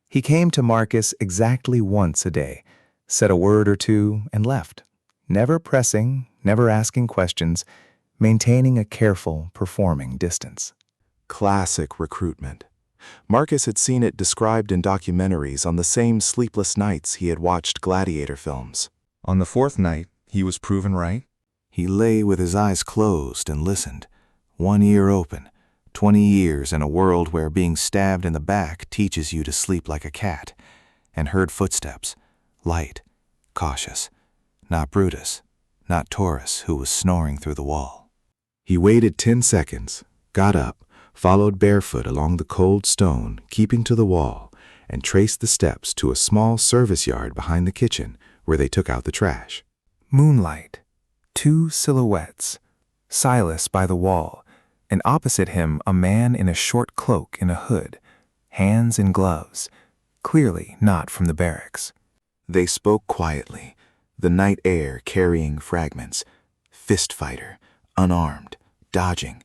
He came to Marcus exactly once a day, said a word or two, and left, never pressing, never asking questions, maintaining a careful, performing distance. Classic recruitment. Marcus had seen it described in documentaries on the same sleepless nights he had watched Gladiator films. On the fourth night, he was proven right. He lay with his eyes closed and listened, one ear open, 20 years in a world where being stabbed in the back teaches you to sleep like a cat, and heard footsteps, light, cautious, not Brutus, not Taurus, who was snoring through the wall. He waited 10 seconds, got up, followed barefoot along the cold stone, keeping to the wall, and traced the steps to a small service yard behind the kitchen where they took out the trash. Moonlight, 2 silhouettes, Silas by the wall, and opposite him a man in a short cloak and a hood, hands in gloves, clearly not from the barracks. They spoke quietly, the night air carrying fragments. Fist fighter, unarmed, dodging.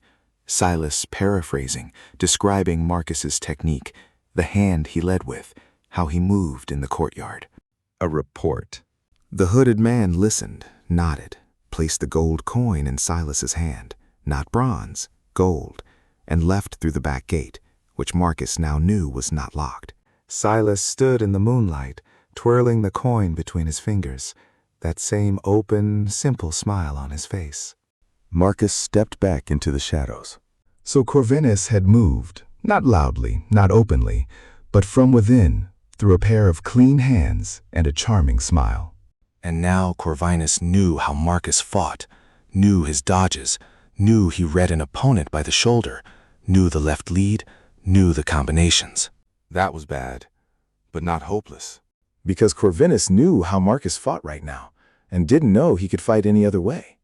Silas paraphrasing, describing Marcus's technique, the hand he led with, how he moved in the courtyard. A report. The hooded man listened, nodded, placed the gold coin in Silas's hand, not bronze, gold, and left through the back gate, which Marcus now knew was not locked. Silas stood in the moonlight, twirling the coin between his fingers, that same open, simple smile on his face. Marcus stepped back into the shadows. So Corvinus had moved, not loudly, not openly, but from within, through a pair of clean hands and a charming smile. And now Corvinus knew how Marcus fought, knew his dodges, knew he read an opponent by the shoulder, knew the left lead, knew the combinations. That was bad, but not hopeless. Because Corvinus knew how Marcus fought right now, and didn't know he could fight any other way.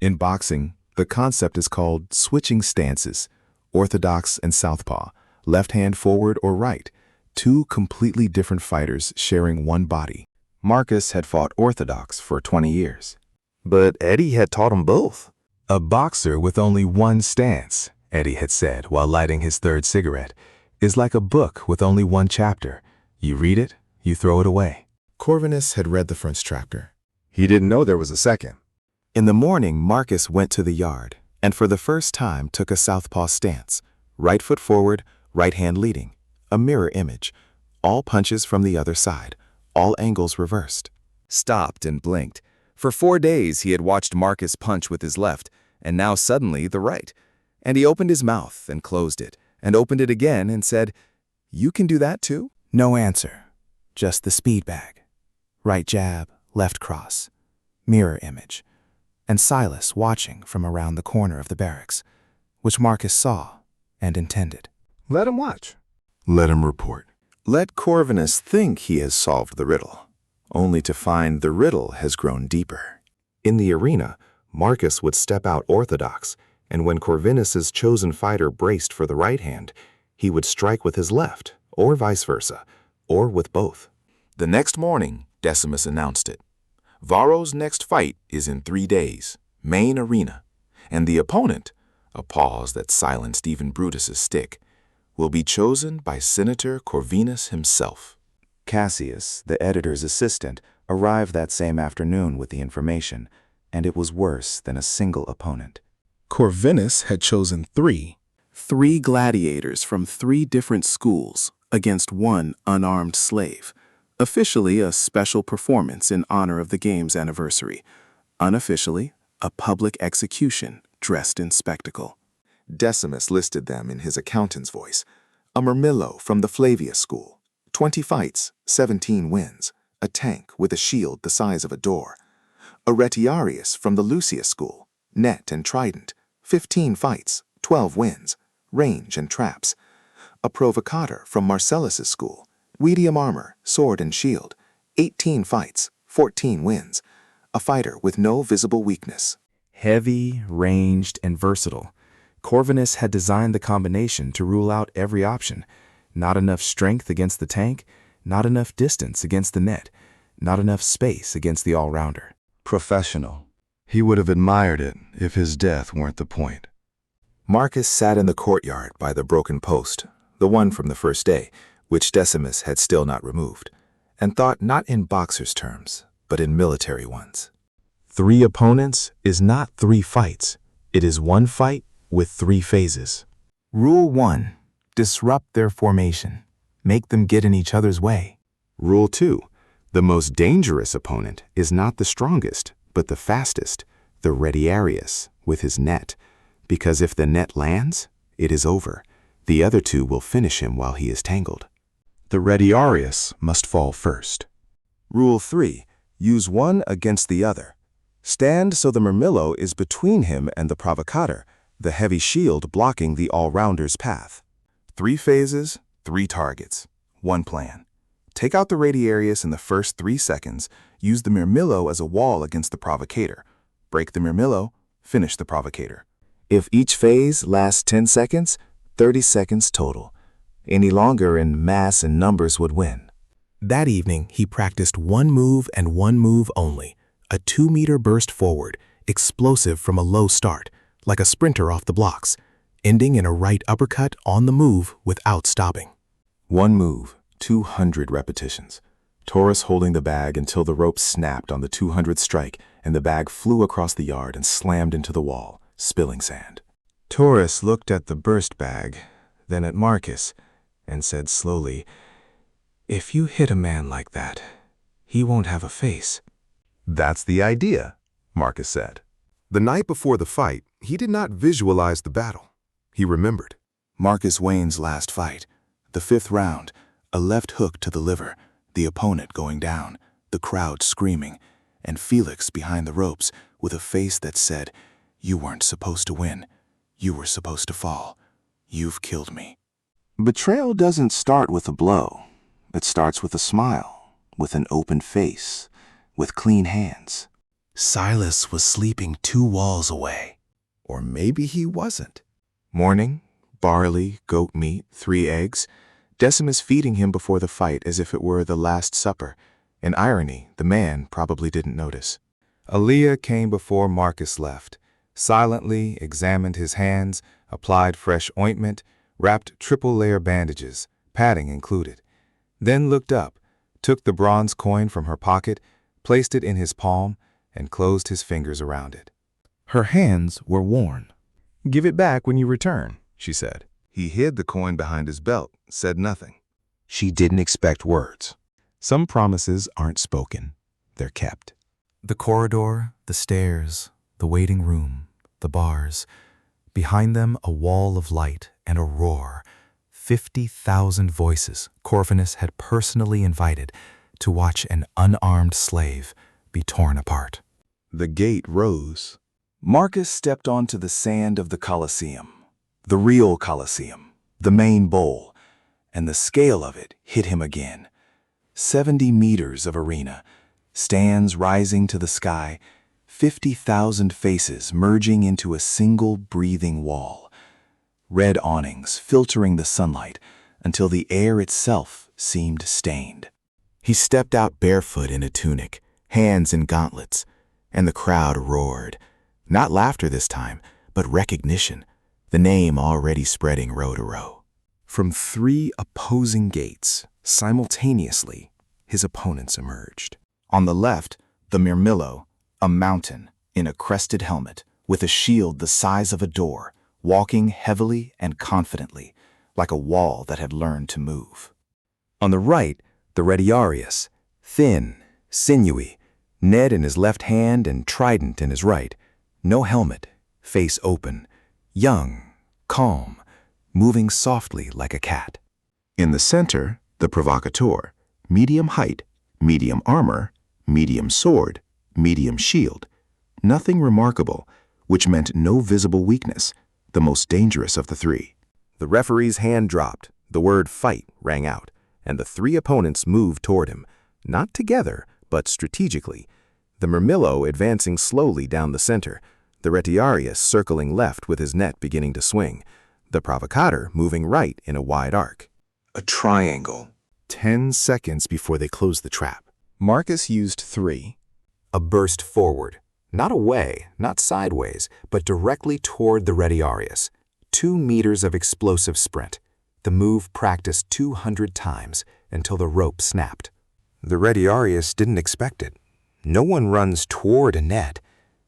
In boxing, the concept is called switching stances, orthodox and southpaw, left hand forward or right, 2 completely different fighters sharing one body. Marcus had fought orthodox for 20 years. But Eddie had taught him both. A boxer with only one stance, Eddie had said while lighting his 3rd cigarette, is like a book with only one chapter. You read it, you throw it away. Corvinus had read the first chapter. He didn't know there was a second. In the morning, Marcus went to the yard, and for the first time took a southpaw stance, right foot forward, right hand leading, a mirror image, all punches from the other side, all angles reversed. Stopped and blinked. For 4 days he had watched Marcus punch with his left, and now suddenly the right. And he opened his mouth and closed it, and opened it again and said, "You can do that too?" No answer, just the speed bag. Right jab, left cross, mirror image, and Silas watching from around the corner of the barracks, which Marcus saw and intended. Let him watch. Let him report. Let Corvinus think he has solved the riddle, only to find the riddle has grown deeper. In the arena, Marcus would step out orthodox, and when Corvinus's chosen fighter braced for the right hand, he would strike with his left, or vice versa, or with both. The next morning, Decimus announced it. Varro's next fight is in 3 days, main arena, and the opponent, a pause that silenced even Brutus's stick, will be chosen by Senator Corvinus himself. Cassius, the editor's assistant, arrived that same afternoon with the information, and it was worse than a single opponent. Corvinus had chosen three gladiators from 3 different schools against 1 unarmed slave. Officially, a special performance in honor of the game's anniversary. Unofficially, a public execution dressed in spectacle. Decimus listed them in his accountant's voice. A Murmillo from the Flavia school. 20 fights, 17 wins. A tank with a shield the size of a door. A Retiarius from the Lucia school. Net and trident. 15 fights, 12 wins. Range and traps. A Provocator from Marcellus's school. Medium armor, sword and shield. 18 fights, 14 wins. A fighter with no visible weakness. Heavy, ranged, and versatile. Corvinus had designed the combination to rule out every option. Not enough strength against the tank, not enough distance against the net, not enough space against the all-rounder. Professional. He would have admired it if his death weren't the point. Marcus sat in the courtyard by the broken post, the one from the first day, which Decimus had still not removed, and thought not in boxer's terms, but in military ones. 3 opponents is not 3 fights. It is 1 fight with 3 phases. Rule 1. Disrupt their formation. Make them get in each other's way. Rule 2. The most dangerous opponent is not the strongest, but the fastest, the Retiarius, with his net. Because if the net lands, it is over. The other 2 will finish him while he is tangled. The Retiarius must fall first. Rule 3. Use one against the other. Stand so the Murmillo is between him and the Provocator, the heavy shield blocking the all-rounder's path. 3 phases, 3 targets. 1 plan. Take out the Retiarius in the first 3 seconds, use the Murmillo as a wall against the Provocator. Break the Murmillo, finish the Provocator. If each phase lasts 10 seconds, 30 seconds total. Any longer and mass and numbers would win. That evening, he practiced 1 move and 1 move only. A 2-meter burst forward, explosive from a low start, like a sprinter off the blocks, ending in a right uppercut on the move without stopping. 1 move, 200 repetitions. Taurus holding the bag until the rope snapped on the 200th strike and the bag flew across the yard and slammed into the wall, spilling sand. Taurus looked at the burst bag, then at Marcus, and said slowly, "If you hit a man like that, he won't have a face." That's the idea, Marcus said. The night before the fight, he did not visualize the battle. He remembered. Marcus Wayne's last fight. The 5th round. A left hook to the liver. The opponent going down. The crowd screaming. And Felix behind the ropes with a face that said, "You weren't supposed to win. You were supposed to fall. You've killed me." Betrayal doesn't start with a blow. It starts with a smile, with an open face, with clean hands. Silas was sleeping 2 walls away. Or maybe he wasn't. Morning, barley, goat meat, 3 eggs. Decimus feeding him before the fight as if it were the Last Supper. In irony, the man probably didn't notice. Alia came before Marcus left, silently examined his hands, applied fresh ointment, wrapped triple-layer bandages, padding included. Then looked up, took the bronze coin from her pocket, placed it in his palm, and closed his fingers around it. Her hands were worn. "Give it back when you return," she said. He hid the coin behind his belt, said nothing. She didn't expect words. Some promises aren't spoken, they're kept. The corridor, the stairs, the waiting room, the bars. Behind them, a wall of light and a roar. 50,000 voices Corvinus had personally invited to watch an unarmed slave be torn apart. The gate rose. Marcus stepped onto the sand of the Colosseum. The real Colosseum. The main bowl. And the scale of it hit him again. 70 meters of arena. Stands rising to the sky. 50,000 faces merging into a single breathing wall. Red awnings filtering the sunlight until the air itself seemed stained. He stepped out barefoot in a tunic, hands in gauntlets, and the crowd roared. Not laughter this time, but recognition. the name already spreading row to row. From 3 opposing gates, simultaneously, his opponents emerged. On the left, the Murmillo, a mountain in a crested helmet, with a shield the size of a door, walking heavily and confidently, like a wall that had learned to move. On the right, the Retiarius, thin, sinewy, Ned in his left hand and trident in his right, no helmet, face open, young, calm, moving softly like a cat. In the center, the provocateur, medium height, medium armor, medium sword, medium shield. Nothing remarkable, which meant no visible weakness, the most dangerous of the 3. The referee's hand dropped, the word fight rang out, and the 3 opponents moved toward him, not together, but strategically, the Murmillo advancing slowly down the center, the Retiarius circling left with his net beginning to swing, the Provocateur moving right in a wide arc. A triangle. 10 seconds before they closed the trap, Marcus used 3. A burst forward, not away, not sideways, but directly toward the Retiarius. 2 meters of explosive sprint, the move practiced 200 times until the rope snapped. The Retiarius didn't expect it. No one runs toward a net,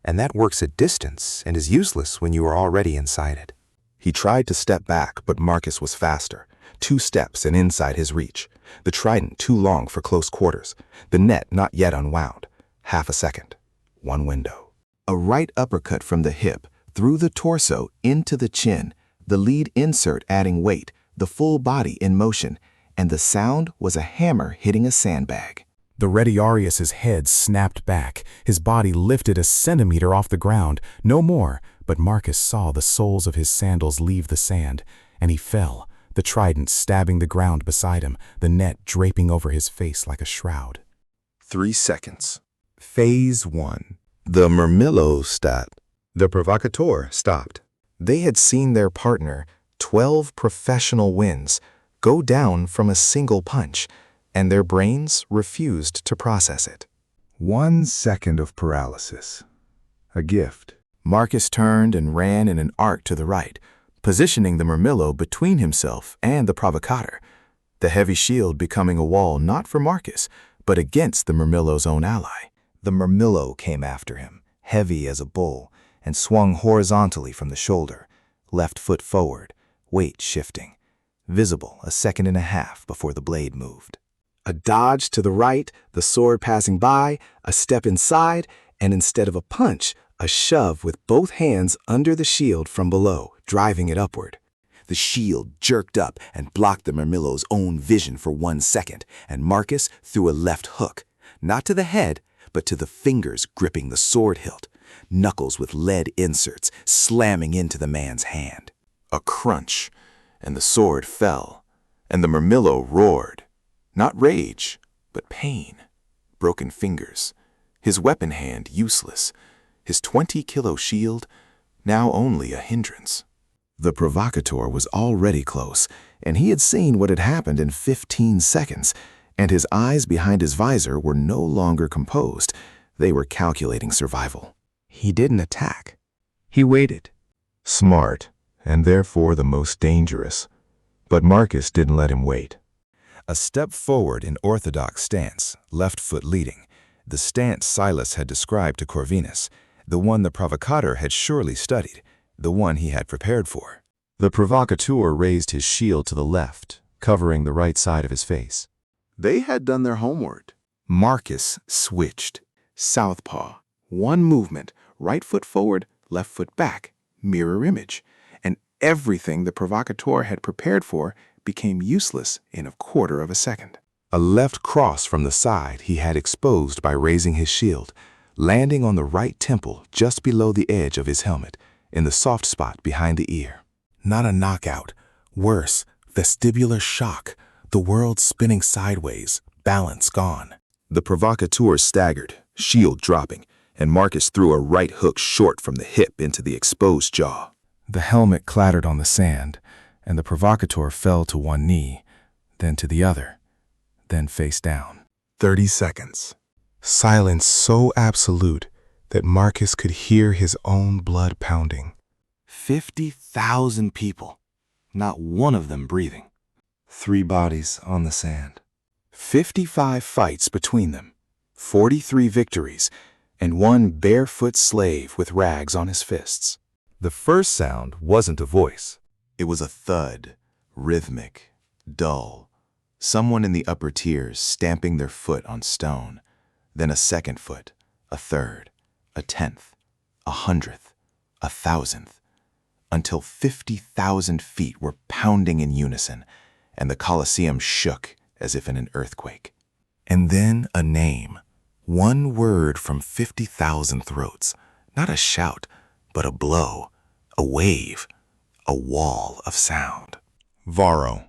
and that works at distance and is useless when you are already inside it. He tried to step back, but Marcus was faster. 2 steps and inside his reach. The trident too long for close quarters. The net not yet unwound. Half a second. 1 window. A right uppercut from the hip, through the torso, into the chin, the lead insert adding weight, the full body in motion, and the sound was a hammer hitting a sandbag. The Retiarius's head snapped back, his body lifted a centimeter off the ground, no more, but Marcus saw the soles of his sandals leave the sand, and he fell, the trident stabbing the ground beside him, the net draping over his face like a shroud. 3 seconds. Phase 1. The Murmillo stat. The Provocateur stopped. They had seen their partner, 12 professional wins, go down from a single punch, and their brains refused to process it. 1 second of paralysis. A gift. Marcus turned and ran in an arc to the right, positioning the Murmillo between himself and the Provocateur, the heavy shield becoming a wall not for Marcus, but against the Murmillo's own ally. The Murmillo came after him, heavy as a bull, and swung horizontally from the shoulder, left foot forward, weight shifting, visible a second and a half before the blade moved. A dodge to the right, the sword passing by, a step inside, and instead of a punch, a shove with both hands under the shield from below, driving it upward. The shield jerked up and blocked the Murmillo's own vision for 1 second, and Marcus threw a left hook, not to the head, but to the fingers gripping the sword hilt, knuckles with lead inserts slamming into the man's hand. A crunch, and the sword fell, and the Murmillo roared. Not rage, but pain. Broken fingers. His weapon hand useless. His 20-kilo shield now only a hindrance. The Provocateur was already close, and he had seen what had happened in 15 seconds, and his eyes behind his visor were no longer composed. They were calculating survival. He didn't attack. He waited. Smart, and therefore the most dangerous. But Marcus didn't let him wait. A step forward in orthodox stance, left foot leading, the stance Silas had described to Corvinus, the one the Provocateur had surely studied, the one he had prepared for. The Provocateur raised his shield to the left, covering the right side of his face. They had done their homework. Marcus switched. Southpaw. 1 movement, right foot forward, left foot back, mirror image. And everything the Provocateur had prepared for became useless in a quarter of a second. A left cross from the side he had exposed by raising his shield, landing on the right temple just below the edge of his helmet, in the soft spot behind the ear. Not a knockout. Worse, vestibular shock, the world spinning sideways, balance gone. The Provocateur staggered, shield dropping, and Marcus threw a right hook short from the hip into the exposed jaw. The helmet clattered on the sand, and the Provocateur fell to one knee, then to the other, then face down. 30 seconds. Silence so absolute that Marcus could hear his own blood pounding. 50,000 people, not one of them breathing. 3 bodies on the sand. 55 fights between them, 43 victories, and 1 barefoot slave with rags on his fists. The first sound wasn't a voice. It was a thud, rhythmic, dull. Someone in the upper tiers stamping their foot on stone. Then a second foot, a third, a 10th, a 100th, a 1,000th, until 50,000 feet were pounding in unison, and the Colosseum shook as if in an earthquake. And then a name, one word from 50,000 throats, not a shout, but a blow, a wave, a wall of sound. Varro.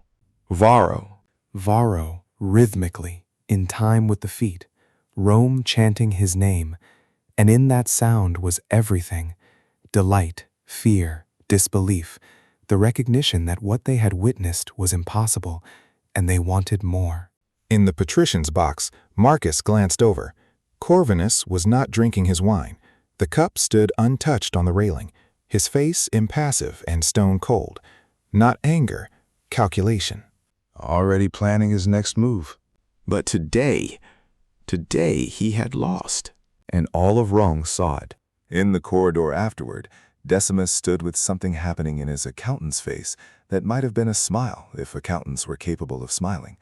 Varro. Varro, rhythmically, in time with the feet, Rome chanting his name, and in that sound was everything, delight, fear, disbelief, the recognition that what they had witnessed was impossible, and they wanted more. In the patrician's box, Marcus glanced over. Corvinus was not drinking his wine. The cup stood untouched on the railing, his face impassive and stone cold. Not anger, calculation. Already planning his next move. But today he had lost. And all of Rome saw it. In the corridor afterward, Decimus stood with something happening in his accountant's face that might have been a smile if accountants were capable of smiling.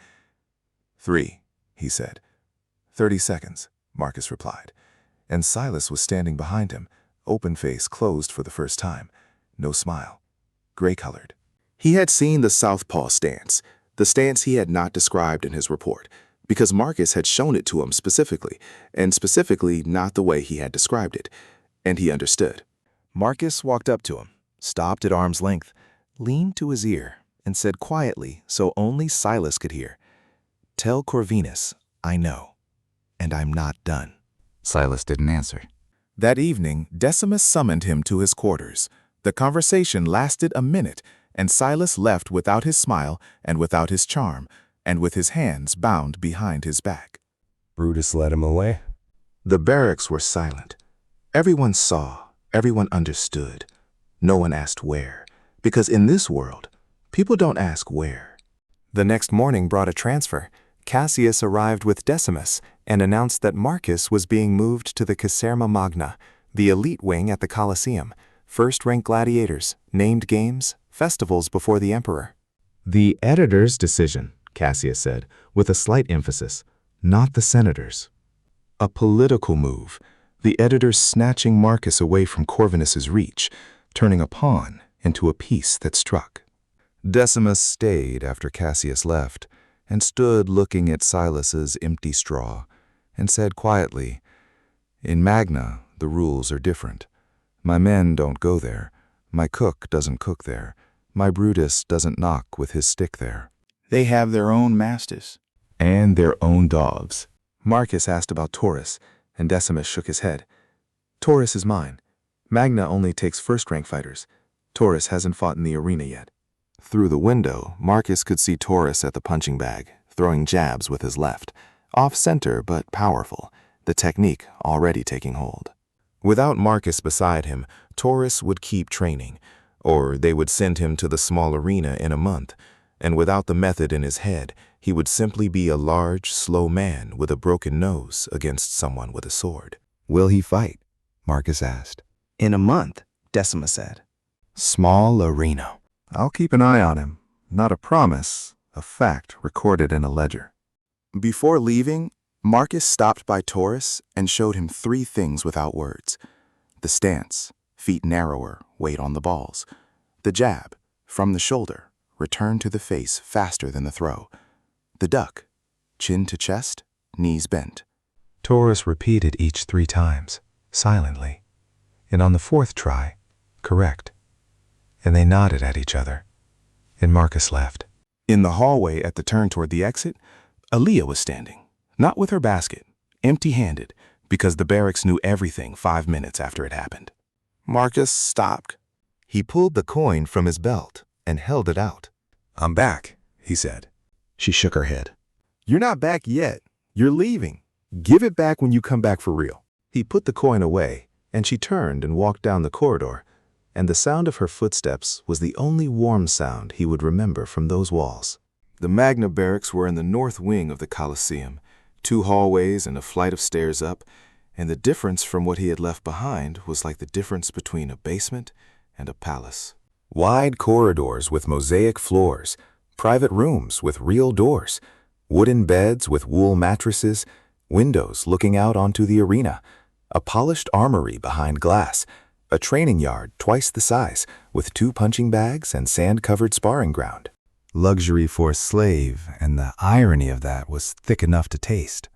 3, he said. 30 seconds, Marcus replied. And Silas was standing behind him, open face closed for the first time. No smile. Gray-colored. He had seen the southpaw stance, the stance he had not described in his report, because Marcus had shown it to him specifically, and specifically not the way he had described it, and he understood. Marcus walked up to him, stopped at arm's length, leaned to his ear, and said quietly so only Silas could hear, "Tell Corvinus, I know, and I'm not done." Silas didn't answer. That evening, Decimus summoned him to his quarters. The conversation lasted a minute, and Silas left without his smile and without his charm, and with his hands bound behind his back. Brutus led him away. The barracks were silent. Everyone saw, everyone understood. No one asked where, because in this world, people don't ask where. The next morning brought a transfer. Cassius arrived with Decimus and announced that Marcus was being moved to the Caserma Magna, the elite wing at the Colosseum, first-rank gladiators, named games, festivals before the emperor. The editor's decision, Cassius said, with a slight emphasis, not the senator's. A political move, the editor snatching Marcus away from Corvinus's reach, turning a pawn into a piece that struck. Decimus stayed after Cassius left and stood looking at Silas's empty straw and said quietly, "In Magna, the rules are different. My men don't go there. My cook doesn't cook there. My Brutus doesn't knock with his stick there. They have their own masters. And their own dogs." Marcus asked about Taurus, and Decimus shook his head. "Taurus is mine. Magna only takes first-rank fighters. Taurus hasn't fought in the arena yet." Through the window, Marcus could see Taurus at the punching bag, throwing jabs with his left, off-center but powerful, the technique already taking hold. Without Marcus beside him, Taurus would keep training, or they would send him to the small arena in a month, and without the method in his head, he would simply be a large, slow man with a broken nose against someone with a sword. "Will he fight?" Marcus asked. "In a month," Decimus said. "Small arena." I'll keep an eye on him. Not a promise, a fact recorded in a ledger. Before leaving, Marcus stopped by Taurus and showed him 3 things without words. The stance, feet narrower, weight on the balls. The jab, from the shoulder, return to the face faster than the throw. The duck, chin to chest, knees bent. Taurus repeated each 3 times, silently, and on the 4th try, correct. And they nodded at each other, and Marcus left. In the hallway at the turn toward the exit, Alia was standing, not with her basket, empty-handed, because the barracks knew everything 5 minutes after it happened. Marcus stopped. He pulled the coin from his belt and held it out. "I'm back," he said. She shook her head. "You're not back yet. You're leaving. "Give it back when you come back for real." He put the coin away, and she turned and walked down the corridor, and the sound of her footsteps was the only warm sound he would remember from those walls. The Magna barracks were in the north wing of the Colosseum, 2 hallways and a flight of stairs up, and the difference from what he had left behind was like the difference between a basement and a palace. Wide corridors with mosaic floors, private rooms with real doors, wooden beds with wool mattresses, windows looking out onto the arena, a polished armory behind glass, a training yard twice the size with 2 punching bags and sand-covered sparring ground. Luxury for a slave, and the irony of that was thick enough to taste.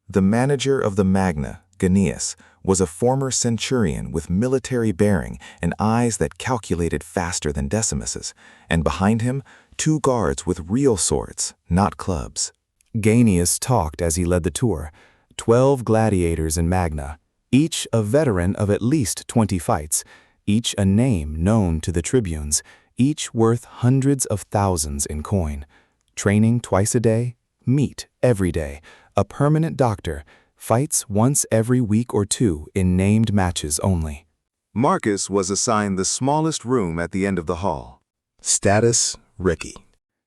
The manager of the Magna, Gaineus, was a former centurion with military bearing and eyes that calculated faster than Decimus's, and behind him, 2 guards with real swords, not clubs. Gaineus talked as he led the tour. 12 gladiators in Magna, each a veteran of at least 20 fights, each a name known to the tribunes, each worth hundreds of thousands in coin. Training twice a day, meat every day, a permanent doctor, fights once every week or 2 in named matches only. Marcus was assigned the smallest room at the end of the hall. Status, Ricky.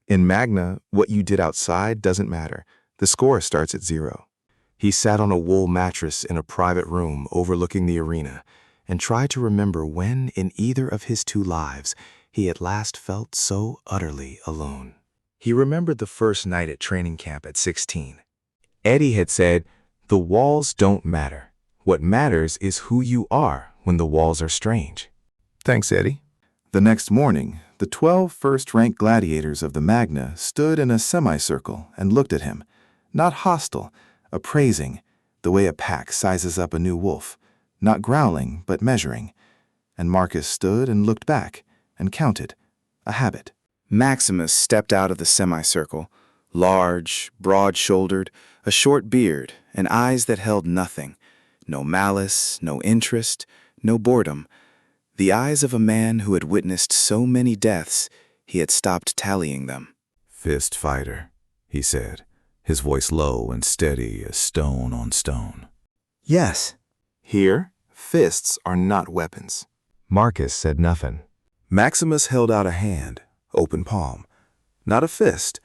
In Magna, what you did outside doesn't matter. The score starts at 0. He sat on a wool mattress in a private room overlooking the arena and tried to remember when, in either of his 2 lives, he at last felt so utterly alone. He remembered the first night at training camp at 16. Eddie had said, "The walls don't matter. What matters is who you are when the walls are strange." Thanks, Eddie. The next morning, the 12 first-ranked gladiators of the Magna stood in a semicircle and looked at him, not hostile, appraising, the way a pack sizes up a new wolf, not growling but measuring. And Marcus stood and looked back and counted, a habit. Maximus stepped out of the semicircle, large, broad-shouldered, a short beard, and eyes that held nothing, no malice, no interest, no boredom. The eyes of a man who had witnessed so many deaths, he had stopped tallying them. "Fist fighter," he said, his voice low and steady as stone on stone. Yes. Here, fists are not weapons. Marcus said nothing. Maximus held out a hand, open palm. Not a fist,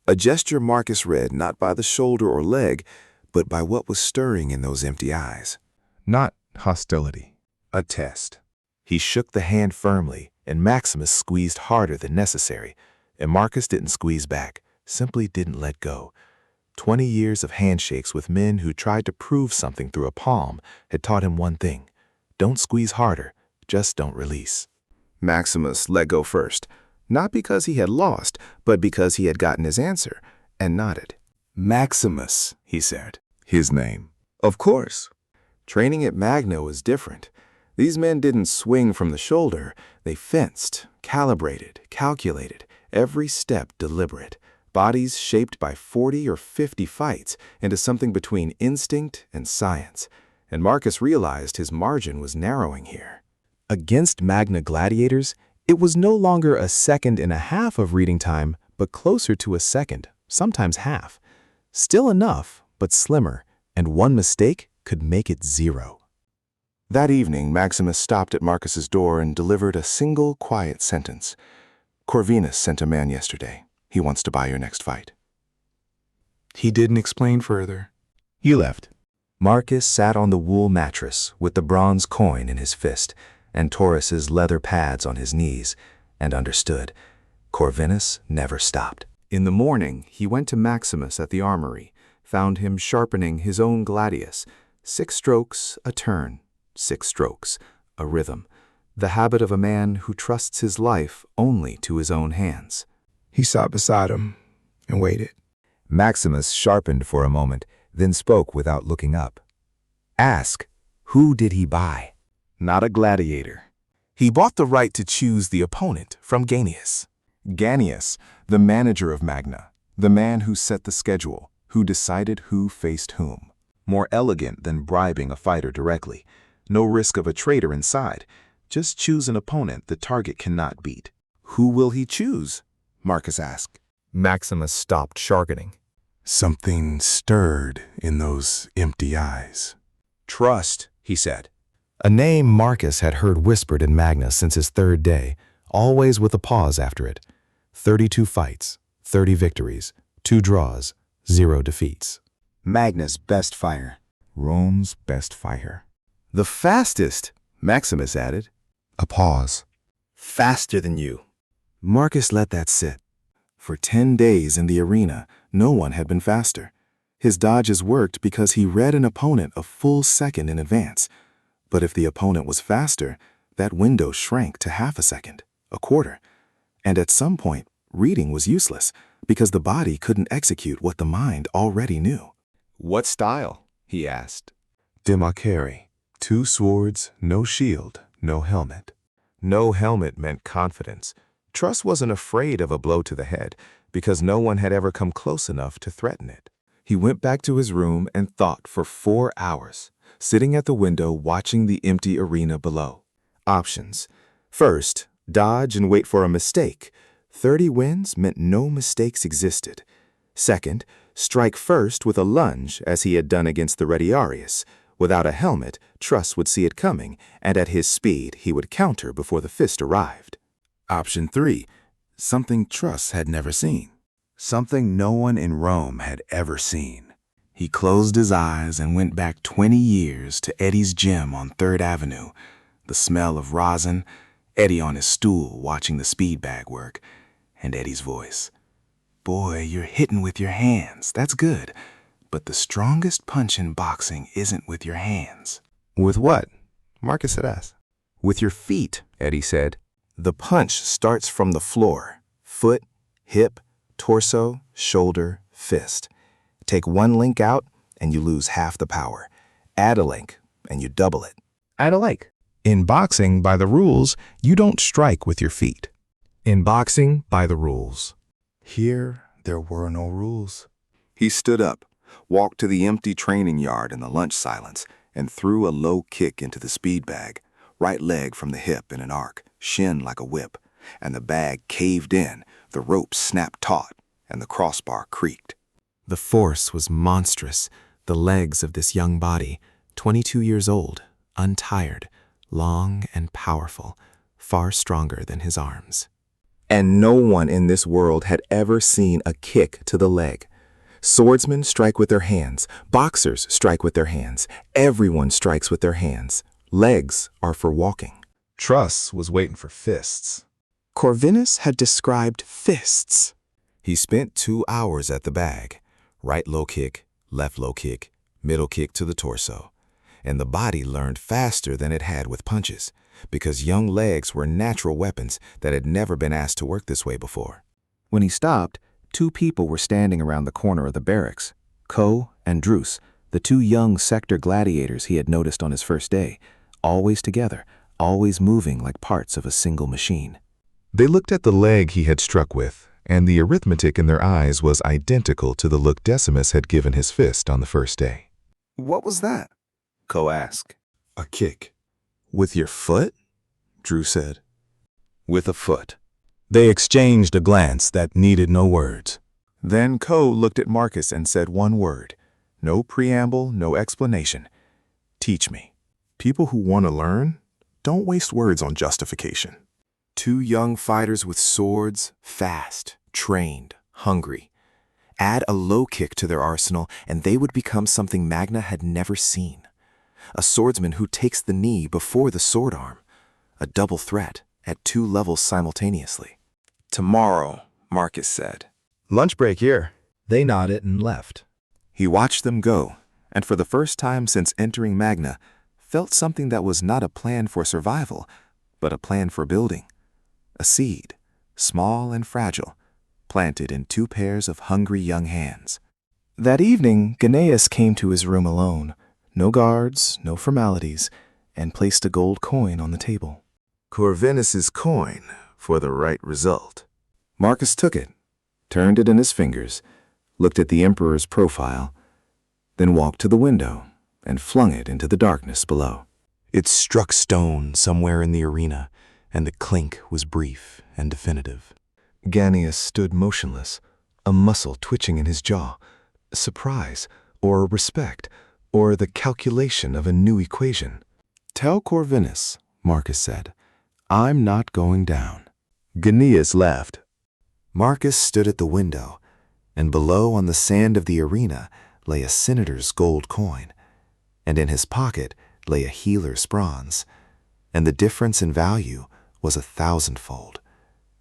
a gesture Marcus read not by the shoulder or leg, but by what was stirring in those empty eyes. Not hostility. A test. He shook the hand firmly, and Maximus squeezed harder than necessary, and Marcus didn't squeeze back, simply didn't let go. 20 years of handshakes with men who tried to prove something through a palm had taught him one thing: don't squeeze harder, just don't release. Maximus let go first, not because he had lost, but because he had gotten his answer, and nodded. "Maximus," he said. His name. Of course. Training at Magna was different. These men didn't swing from the shoulder. They fenced, calibrated, calculated, every step deliberate, bodies shaped by 40 or 50 fights into something between instinct and science. And Marcus realized his margin was narrowing here. Against Magna gladiators, it was no longer a second and a half of reading time, but closer to a second, sometimes half. Still enough, but slimmer, and one mistake could make it 0. That evening, Maximus stopped at Marcus's door and delivered a single quiet sentence. "Corvinus sent a man yesterday. He wants to buy your next fight." He didn't explain further. You left. Marcus sat on the wool mattress with the bronze coin in his fist and Taurus's leather pads on his knees, and understood. Corvinus never stopped. In the morning, he went to Maximus at the armory, found him sharpening his own gladius. 6 strokes, a turn. 6 strokes, a rhythm. The habit of a man who trusts his life only to his own hands. He sat beside him and waited. Maximus sharpened for a moment, then spoke without looking up. "Ask, who did he buy?" Not a gladiator. He bought the right to choose the opponent from Gaineus. Gaineus, the manager of Magna, the man who set the schedule, who decided who faced whom. More elegant than bribing a fighter directly. No risk of a traitor inside. Just choose an opponent the target cannot beat. "Who will he choose?" Marcus asked. Maximus stopped sharpening. Something stirred in those empty eyes. "Trust," he said. A name Marcus had heard whispered in Magna since his third day, always with a pause after it. 32 fights, 30 victories, 2 draws, 0 defeats. Magna's best fighter. Rome's best fighter. The fastest, Maximus added. A pause. Faster than you. Marcus let that sit. For 10 days in the arena, no one had been faster. His dodges worked because he read an opponent a full second in advance. But if the opponent was faster, that window shrank to half a second, a quarter. And at some point, reading was useless because the body couldn't execute what the mind already knew. What style? He asked. Demarcari. 2 swords, no shield, no helmet. No helmet meant confidence. Drus wasn't afraid of a blow to the head because no one had ever come close enough to threaten it. He went back to his room and thought for 4 hours, sitting at the window watching the empty arena below. Options. First, dodge and wait for a mistake. 30 wins meant no mistakes existed. Second, strike first with a lunge as he had done against the Retiarius. Without a helmet, Drus would see it coming, and at his speed he would counter before the fist arrived. Option 3. Something Drus had never seen. Something no one in Rome had ever seen. He closed his eyes and went back 20 years to Eddie's gym on 3rd Avenue. The smell of rosin, Eddie on his stool watching the speed bag work, and Eddie's voice. Boy, you're hitting with your hands. That's good. But the strongest punch in boxing isn't with your hands. With what? Marcus had asked. With your feet, Eddie said. The punch starts from the floor. Foot, hip, torso, shoulder, fist. Take one link out and you lose half the power. Add a link and you double it. Add a link. In boxing, by the rules, you don't strike with your feet. In boxing, by the rules. Here, there were no rules. He stood up, walked to the empty training yard in the lunch silence, and threw a low kick into the speed bag, right leg from the hip in an arc, shin like a whip, and the bag caved in, the rope snapped taut, and the crossbar creaked. The force was monstrous, the legs of this young body, 22 years old, untired, long and powerful, far stronger than his arms. And no one in this world had ever seen a kick to the leg. Swordsmen strike with their hands. Boxers strike with their hands. Everyone strikes with their hands. Legs are for walking. Drus was waiting for fists. Corvinus had described fists. He spent 2 hours at the bag. Right low kick, left low kick, middle kick to the torso. And the body learned faster than it had with punches, because young legs were natural weapons that had never been asked to work this way before. When he stopped, 2 people were standing around the corner of the barracks, Ko and Drus, the 2 young sector gladiators he had noticed on his first day, always together, always moving like parts of a single machine. They looked at the leg he had struck with, and the arithmetic in their eyes was identical to the look Decimus had given his fist on the first day. What was that? Ko asked. A kick. With your foot? Drus said. With a foot. They exchanged a glance that needed no words. Then Ko looked at Marcus and said one word. No preamble, no explanation. Teach me. People who want to learn don't waste words on justification. 2 young fighters with swords, fast, trained, hungry. Add a low kick to their arsenal and they would become something Magna had never seen. A swordsman who takes the knee before the sword arm. A double threat at 2 levels simultaneously. Tomorrow, Marcus said. Lunch break here. They nodded and left. He watched them go, and for the first time since entering Magna, felt something that was not a plan for survival, but a plan for building. A seed, small and fragile, planted in 2 pairs of hungry young hands. That evening, Gnaeus came to his room alone. No guards, no formalities, and placed a gold coin on the table. Corvinus's coin for the right result. Marcus took it, turned it in his fingers, looked at the Emperor's profile, then walked to the window and flung it into the darkness below. It struck stone somewhere in the arena, and the clink was brief and definitive. Gnaeus stood motionless, a muscle twitching in his jaw. Surprise, or respect, or the calculation of a new equation. Tell Corvinus, Marcus said, I'm not going down. Gnaeus laughed. Marcus stood at the window, and below on the sand of the arena lay a senator's gold coin, and in his pocket lay a healer's bronze, and the difference in value was 1,000-fold,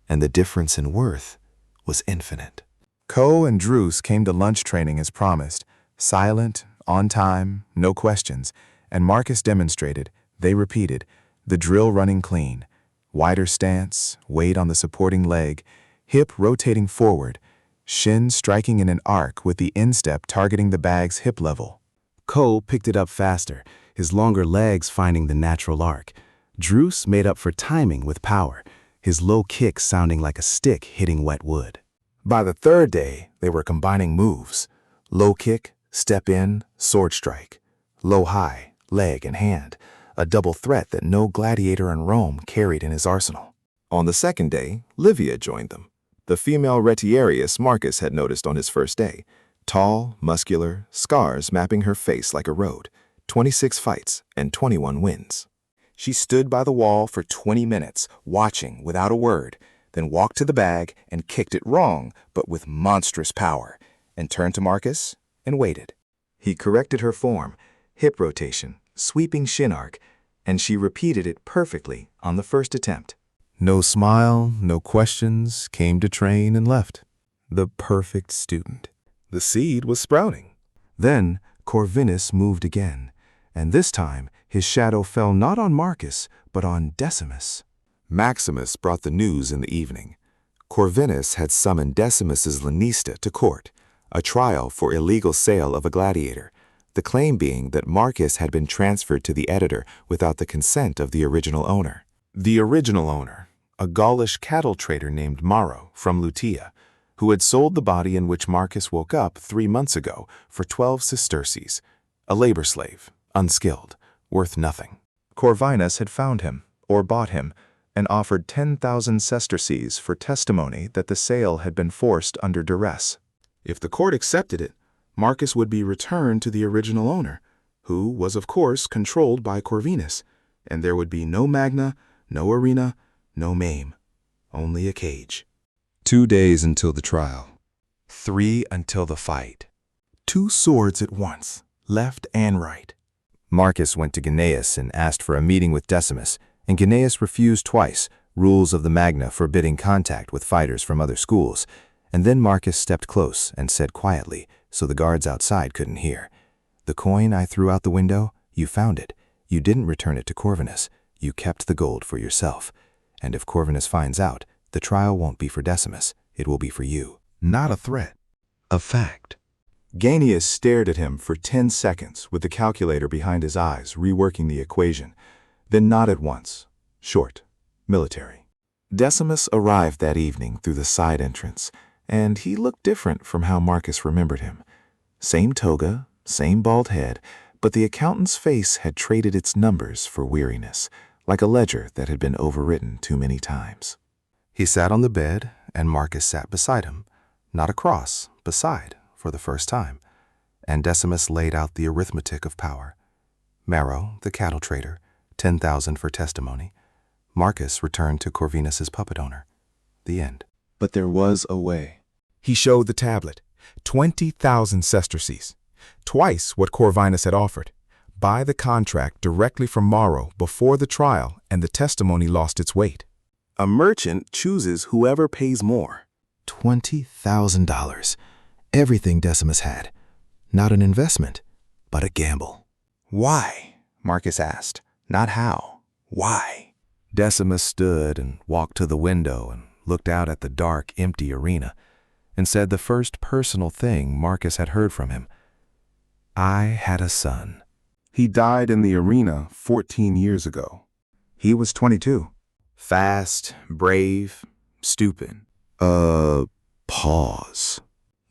and the difference in worth was infinite. Ko and Drus came to lunch training as promised, silent, on time, no questions, and Marcus demonstrated, they repeated, the drill running clean. Wider stance, weight on the supporting leg, hip rotating forward, shin striking in an arc with the instep targeting the bag's hip level. Ko picked it up faster, his longer legs finding the natural arc. Drus made up for timing with power, his low kick sounding like a stick hitting wet wood. By the third day, they were combining moves. Low kick, step in, sword strike. Low high, leg and hand, a double threat that no gladiator in Rome carried in his arsenal. On the second day, Livia joined them, the female retiarius Marcus had noticed on his first day. Tall, muscular, scars mapping her face like a road, 26 fights and 21 wins. She stood by the wall for 20 minutes, watching without a word, then walked to the bag and kicked it wrong, but with monstrous power, and turned to Marcus and waited. He corrected her form, hip rotation, sweeping shin arc, and she repeated it perfectly on the first attempt. No smile, no questions, came to train and left. The perfect student. The seed was sprouting. Then Corvinus moved again, and this time his shadow fell not on Marcus, but on Decimus. Maximus brought the news in the evening. Corvinus had summoned Decimus's lanista to court, a trial for illegal sale of a gladiator, the claim being that Marcus had been transferred to the editor without the consent of the original owner. The original owner, a Gaulish cattle trader named Maro from Lutea, who had sold the body in which Marcus woke up 3 months ago for 12 sesterces, a labor slave, unskilled, worth nothing. Corvinus had found him, or bought him, and offered 10,000 sesterces for testimony that the sale had been forced under duress. If the court accepted it, Marcus would be returned to the original owner, who was of course controlled by Corvinus, and there would be no magna, no arena, no maim, only a cage. 2 days until the trial. 3 until the fight. 2 swords at once, left and right. Marcus went to Gnaeus and asked for a meeting with Decimus, and Gnaeus refused twice, rules of the Magna forbidding contact with fighters from other schools, and then Marcus stepped close and said quietly, so the guards outside couldn't hear, "The coin I threw out the window, you found it. You didn't return it to Corvinus. You kept the gold for yourself. And if Corvinus finds out, the trial won't be for Decimus, it will be for you." Not a threat. A fact. Gnaeus stared at him for 10 seconds with the calculator behind his eyes, reworking the equation, then nodded once, short, military. Decimus arrived that evening through the side entrance, and he looked different from how Marcus remembered him. Same toga, same bald head, but the accountant's face had traded its numbers for weariness, like a ledger that had been overwritten too many times. He sat on the bed, and Marcus sat beside him, not across, beside, for the first time, and Decimus laid out the arithmetic of power. Maro, the cattle trader, 10,000 for testimony. Marcus returned to Corvinus's puppet owner. The end. But there was a way. He showed the tablet. 20,000 sesterces. Twice what Corvinus had offered. Buy the contract directly from Maro before the trial, and the testimony lost its weight. A merchant chooses whoever pays more. $20,000. Everything Decimus had. Not an investment, but a gamble. Why? Marcus asked. Not how. Why? Decimus stood and walked to the window and looked out at the dark, empty arena, and said the first personal thing Marcus had heard from him. I had a son. He died in the arena 14 years ago. He was 22. Fast, brave, stupid. Pause.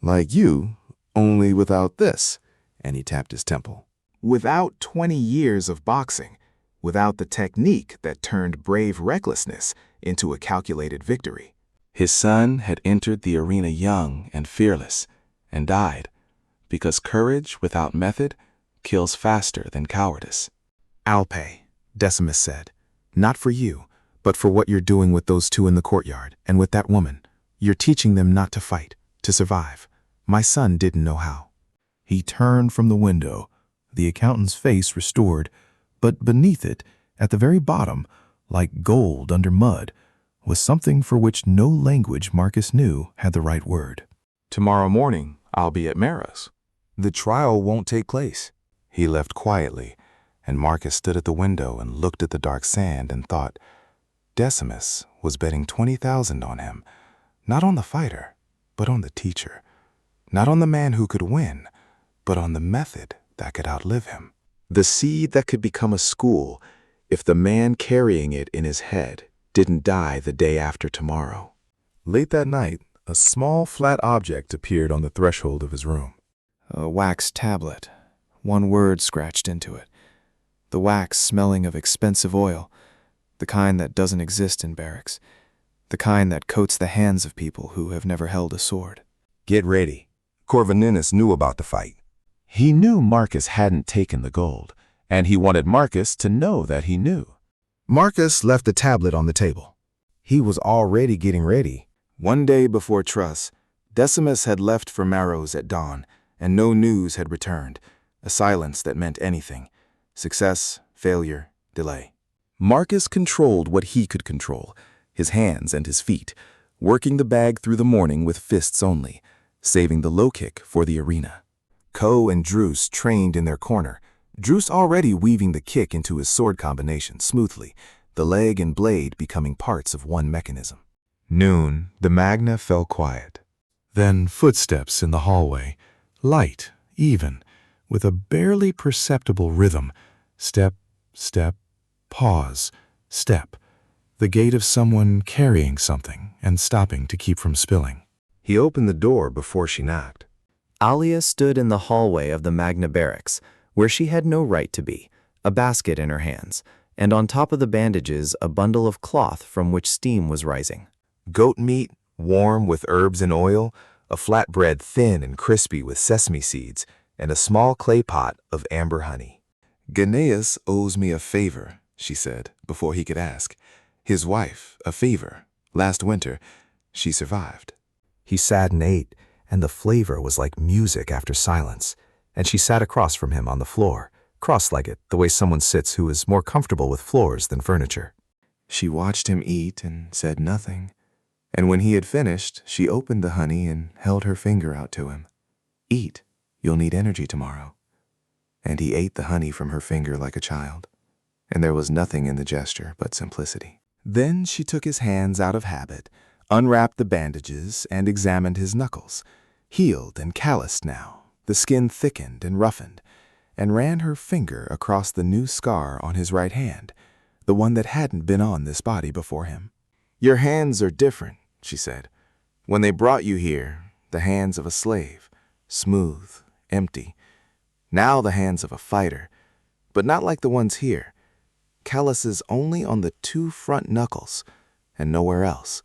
Like you, only without this. And he tapped his temple. Without 20 years of boxing, without the technique that turned brave recklessness into a calculated victory. His son had entered the arena young and fearless, and died, because courage without method kills faster than cowardice. I'll pay. Decimus said. Not for you, but for what you're doing with those two in the courtyard and with that woman. You're teaching them not to fight, to survive. My son didn't know how. He turned from the window, the accountant's face restored, but beneath it, at the very bottom, like gold under mud, was something for which no language Marcus knew had the right word. Tomorrow morning, I'll be at Mara's. The trial won't take place. He left quietly, and Marcus stood at the window and looked at the dark sand and thought, Decimus was betting 20,000 on him, not on the fighter, but on the teacher, not on the man who could win, but on the method that could outlive him. The seed that could become a school if the man carrying it in his head didn't die the day after tomorrow. Late that night, a small flat object appeared on the threshold of his room. A wax tablet, one word scratched into it. The wax smelling of expensive oil, the kind that doesn't exist in barracks, the kind that coats the hands of people who have never held a sword. Get ready. Corvinus knew about the fight. He knew Marcus hadn't taken the gold, and he wanted Marcus to know that he knew. Marcus left the tablet on the table. He was already getting ready. One day before Drus, Decimus had left for Maros at dawn, and no news had returned, a silence that meant anything. Success, failure, delay. Marcus controlled what he could control, his hands and his feet, working the bag through the morning with fists only, saving the low kick for the arena. Ko and Drus trained in their corner, Drus already weaving the kick into his sword combination smoothly, the leg and blade becoming parts of one mechanism. Noon, the Magna fell quiet. Then footsteps in the hallway, light, even, with a barely perceptible rhythm. Step, step, pause, step. The gait of someone carrying something and stopping to keep from spilling. He opened the door before she knocked. Alia stood in the hallway of the Magna barracks, where she had no right to be, a basket in her hands, and on top of the bandages a bundle of cloth from which steam was rising. Goat meat, warm with herbs and oil, a flatbread thin and crispy with sesame seeds, and a small clay pot of amber honey. Gnaeus owes me a favor, she said, before he could ask. His wife, a fever. Last winter, she survived. He sat and ate, and the flavor was like music after silence, and she sat across from him on the floor, cross-legged, the way someone sits who is more comfortable with floors than furniture. She watched him eat and said nothing, and when he had finished, she opened the honey and held her finger out to him. Eat, you'll need energy tomorrow. And he ate the honey from her finger like a child, and there was nothing in the gesture but simplicity. Then she took his hands out of habit, unwrapped the bandages, and examined his knuckles, healed and calloused now, the skin thickened and roughened, and ran her finger across the new scar on his right hand, the one that hadn't been on this body before him. Your hands are different, she said. When they brought you here, the hands of a slave, smooth, empty. Now the hands of a fighter, but not like the ones here. Calluses only on the two front knuckles, and nowhere else.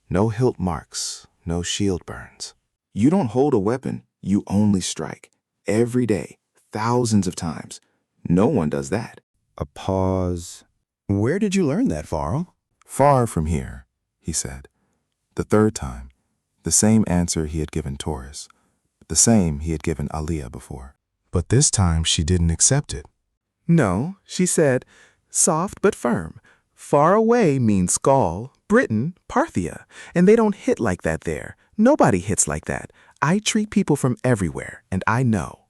No hilt marks, no shield burns. You don't hold a weapon, you only strike. Every day, thousands of times. No one does that. A pause. Where did you learn that, Varl? Far from here, he said. The third time, the same answer he had given Taurus, the same he had given Alia before. But this time she didn't accept it. No, she said, soft but firm. Far away means Gaul, Britain, Parthia, and they don't hit like that there. Nobody hits like that. I treat people from everywhere, and I know.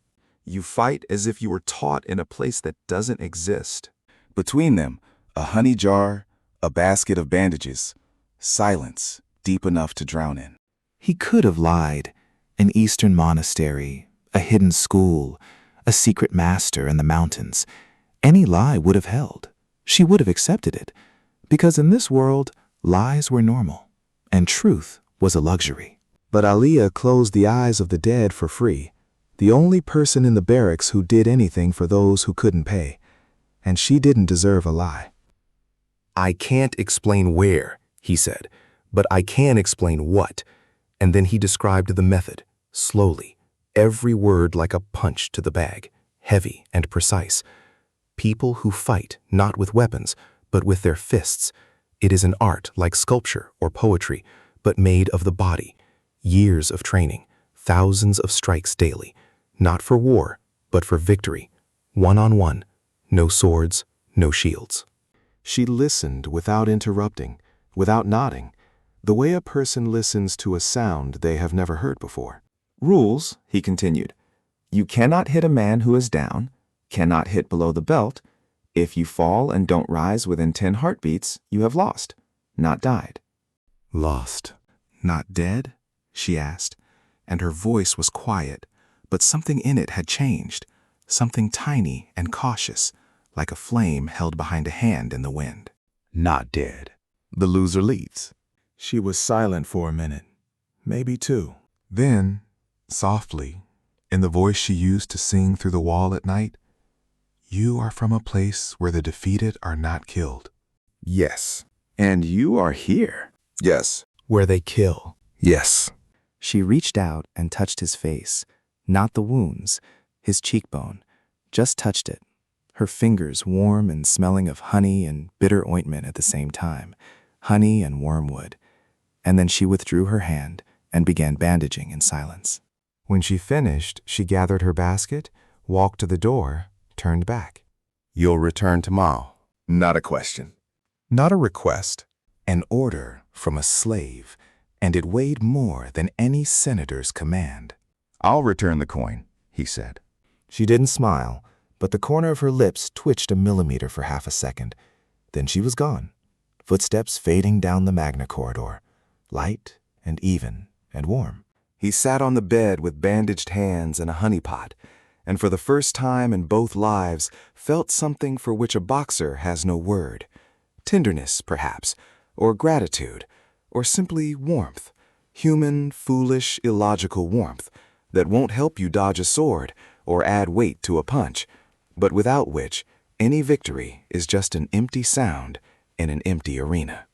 You fight as if you were taught in a place that doesn't exist. Between them, a honey jar, a basket of bandages, silence deep enough to drown in. He could have lied. An Eastern monastery, a hidden school, a secret master in the mountains. Any lie would have held. She would have accepted it, because in this world, lies were normal, and truth was a luxury. But Alia closed the eyes of the dead for free, the only person in the barracks who did anything for those who couldn't pay, and she didn't deserve a lie. I can't explain where, he said, but I can explain what. And then he described the method, slowly, every word like a punch to the bag, heavy and precise. People who fight not with weapons, but with their fists. It is an art like sculpture or poetry, but made of the body. Years of training, thousands of strikes daily, not for war, but for victory. One-on-one, no swords, no shields. She listened without interrupting, without nodding, the way a person listens to a sound they have never heard before. Rules, he continued. You cannot hit a man who is down, cannot hit below the belt. If you fall and don't rise within 10 heartbeats, you have lost, not died. Lost. Not dead? She asked, and her voice was quiet, but something in it had changed, something tiny and cautious, like a flame held behind a hand in the wind. Not dead. The loser leads. She was silent for a minute, maybe two. Then, softly, in the voice she used to sing through the wall at night, "You are from a place where the defeated are not killed." Yes. And you are here. Yes. Where they kill. Yes. She reached out and touched his face, not the wounds, his cheekbone, just touched it, her fingers warm and smelling of honey and bitter ointment at the same time, honey and wormwood. And then she withdrew her hand and began bandaging in silence. When she finished, she gathered her basket, walked to the door, turned back. You'll return tomorrow. Not a question. Not a request. An order from a slave, and it weighed more than any senator's command. I'll return the coin, he said. She didn't smile, but the corner of her lips twitched a millimeter for half a second. Then she was gone, footsteps fading down the Magna corridor, light and even and warm. He sat on the bed with bandaged hands and a honeypot, and for the first time in both lives felt something for which a boxer has no word. Tenderness, perhaps, or gratitude, or simply warmth. Human, foolish, illogical warmth that won't help you dodge a sword or add weight to a punch, but without which any victory is just an empty sound in an empty arena.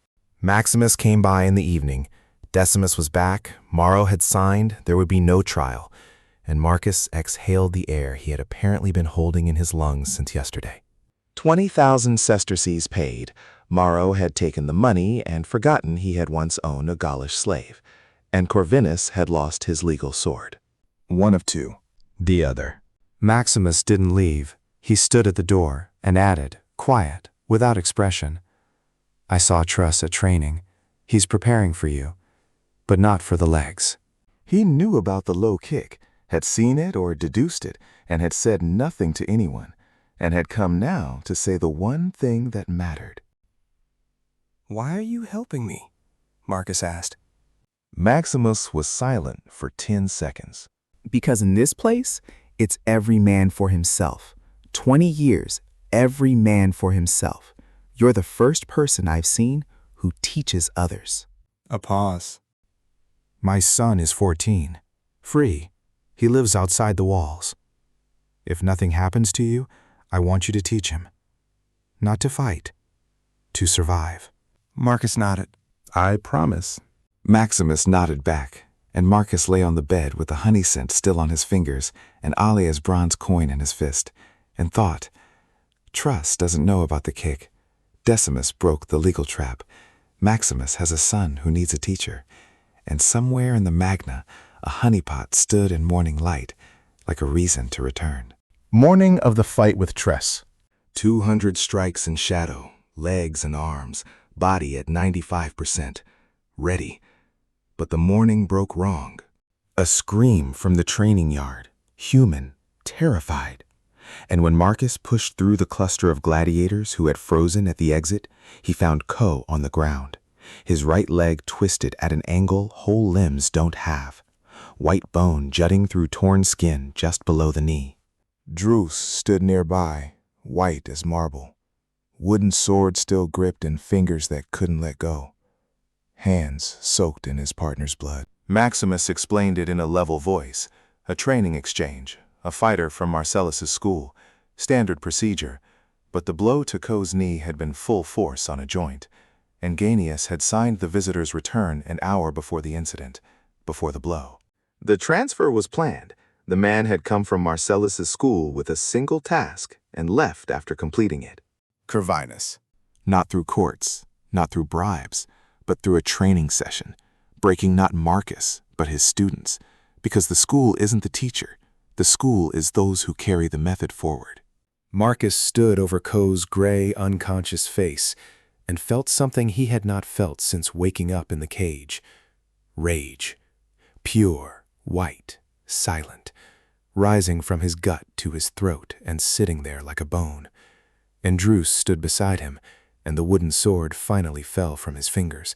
Maximus came by in the evening. Decimus was back, Maro had signed, there would be no trial, and Marcus exhaled the air he had apparently been holding in his lungs since yesterday. 20,000 sesterces paid. Maro had taken the money and forgotten he had once owned a Gaulish slave, and Corvinus had lost his legal sword. One of two. The other. Maximus didn't leave. He stood at the door and added, quiet, without expression, I saw Drus at training. He's preparing for you, but not for the legs. He knew about the low kick, had seen it or deduced it, and had said nothing to anyone, and had come now to say the one thing that mattered. Why are you helping me? Marcus asked. Maximus was silent for 10 seconds. Because in this place, it's every man for himself. 20 years, every man for himself. You're the first person I've seen who teaches others. A pause. My son is 14. Free. He lives outside the walls. If nothing happens to you, I want you to teach him. Not to fight, to survive. Marcus nodded. I promise. Maximus nodded back, and Marcus lay on the bed with the honey scent still on his fingers and Alia's bronze coin in his fist, and thought, Drus doesn't know about the kick. Decimus broke the legal trap. Maximus has a son who needs a teacher, and somewhere in the Magna, a honeypot stood in morning light, like a reason to return. Morning of the fight with Drus. 200 strikes in shadow, legs and arms, body at 95%, ready. But the morning broke wrong. A scream from the training yard, human, terrified. And when Marcus pushed through the cluster of gladiators who had frozen at the exit, he found Ko on the ground, his right leg twisted at an angle whole limbs don't have, white bone jutting through torn skin just below the knee. Drus stood nearby, white as marble, wooden sword still gripped in fingers that couldn't let go, hands soaked in his partner's blood. Maximus explained it in a level voice, a training exchange, a fighter from Marcellus's school, standard procedure, but the blow to Ko's knee had been full force on a joint, and Ganius had signed the visitor's return an hour before the incident, before the blow. The transfer was planned. The man had come from Marcellus's school with a single task, and left after completing it. Corvinus. Not through courts, not through bribes, but through a training session, breaking not Marcus, but his students, because the school isn't the teacher. The school is those who carry the method forward. Marcus stood over Ko's gray, unconscious face and felt something he had not felt since waking up in the cage. Rage. Pure, white, silent, rising from his gut to his throat and sitting there like a bone. And Drus stood beside him, and the wooden sword finally fell from his fingers,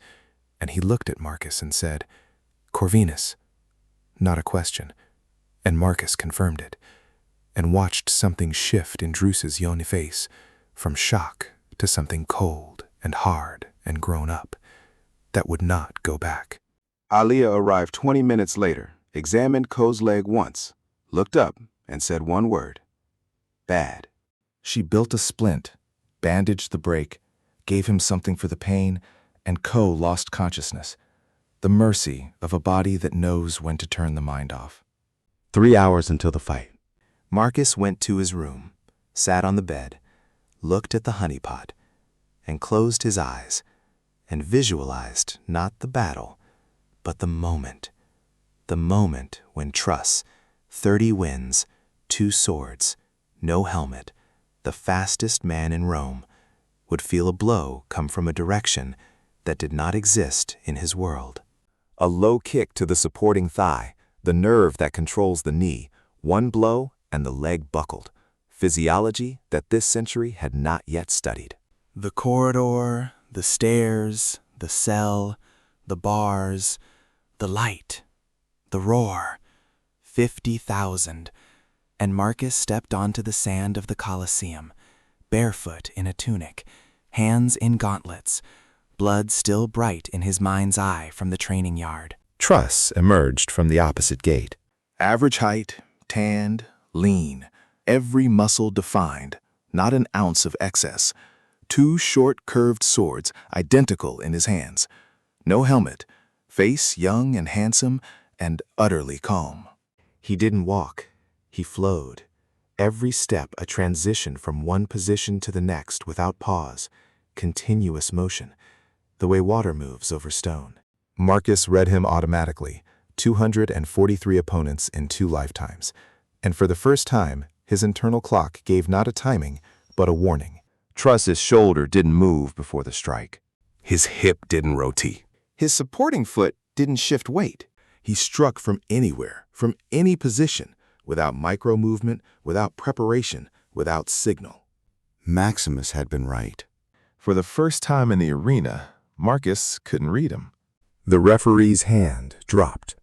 and he looked at Marcus and said, "Corvinus." Not a question, and Marcus confirmed it, and watched something shift in Drus's young face, from shock to something cold and hard and grown up, that would not go back. Alia arrived 20 minutes later, examined Ko's leg once, looked up, and said one word: bad. She built a splint, bandaged the break, gave him something for the pain, and Ko lost consciousness. The mercy of a body that knows when to turn the mind off. 3 hours until the fight. Marcus went to his room, sat on the bed, looked at the honeypot, and closed his eyes, and visualized not the battle, but the moment when Drus, 30 wins, 2 swords, no helmet, the fastest man in Rome, would feel a blow come from a direction that did not exist in his world. A low kick to the supporting thigh, the nerve that controls the knee, one blow and the leg buckled. Physiology that this century had not yet studied. The corridor, the stairs, the cell, the bars, the light, the roar. 50,000. And Marcus stepped onto the sand of the Colosseum, barefoot in a tunic, hands in gauntlets, blood still bright in his mind's eye from the training yard. Drus emerged from the opposite gate. Average height, tanned, lean, every muscle defined, not an ounce of excess. 2 short curved swords, identical in his hands. No helmet, face young and handsome, and utterly calm. He didn't walk, he flowed. Every step a transition from one position to the next without pause, continuous motion, the way water moves over stone. Marcus read him automatically, 243 opponents in 2 lifetimes. And for the first time, his internal clock gave not a timing, but a warning. Drus's shoulder didn't move before the strike. His hip didn't rotate. His supporting foot didn't shift weight. He struck from anywhere, from any position, without micro-movement, without preparation, without signal. Maximus had been right. For the first time in the arena, Marcus couldn't read him. The referee's hand dropped.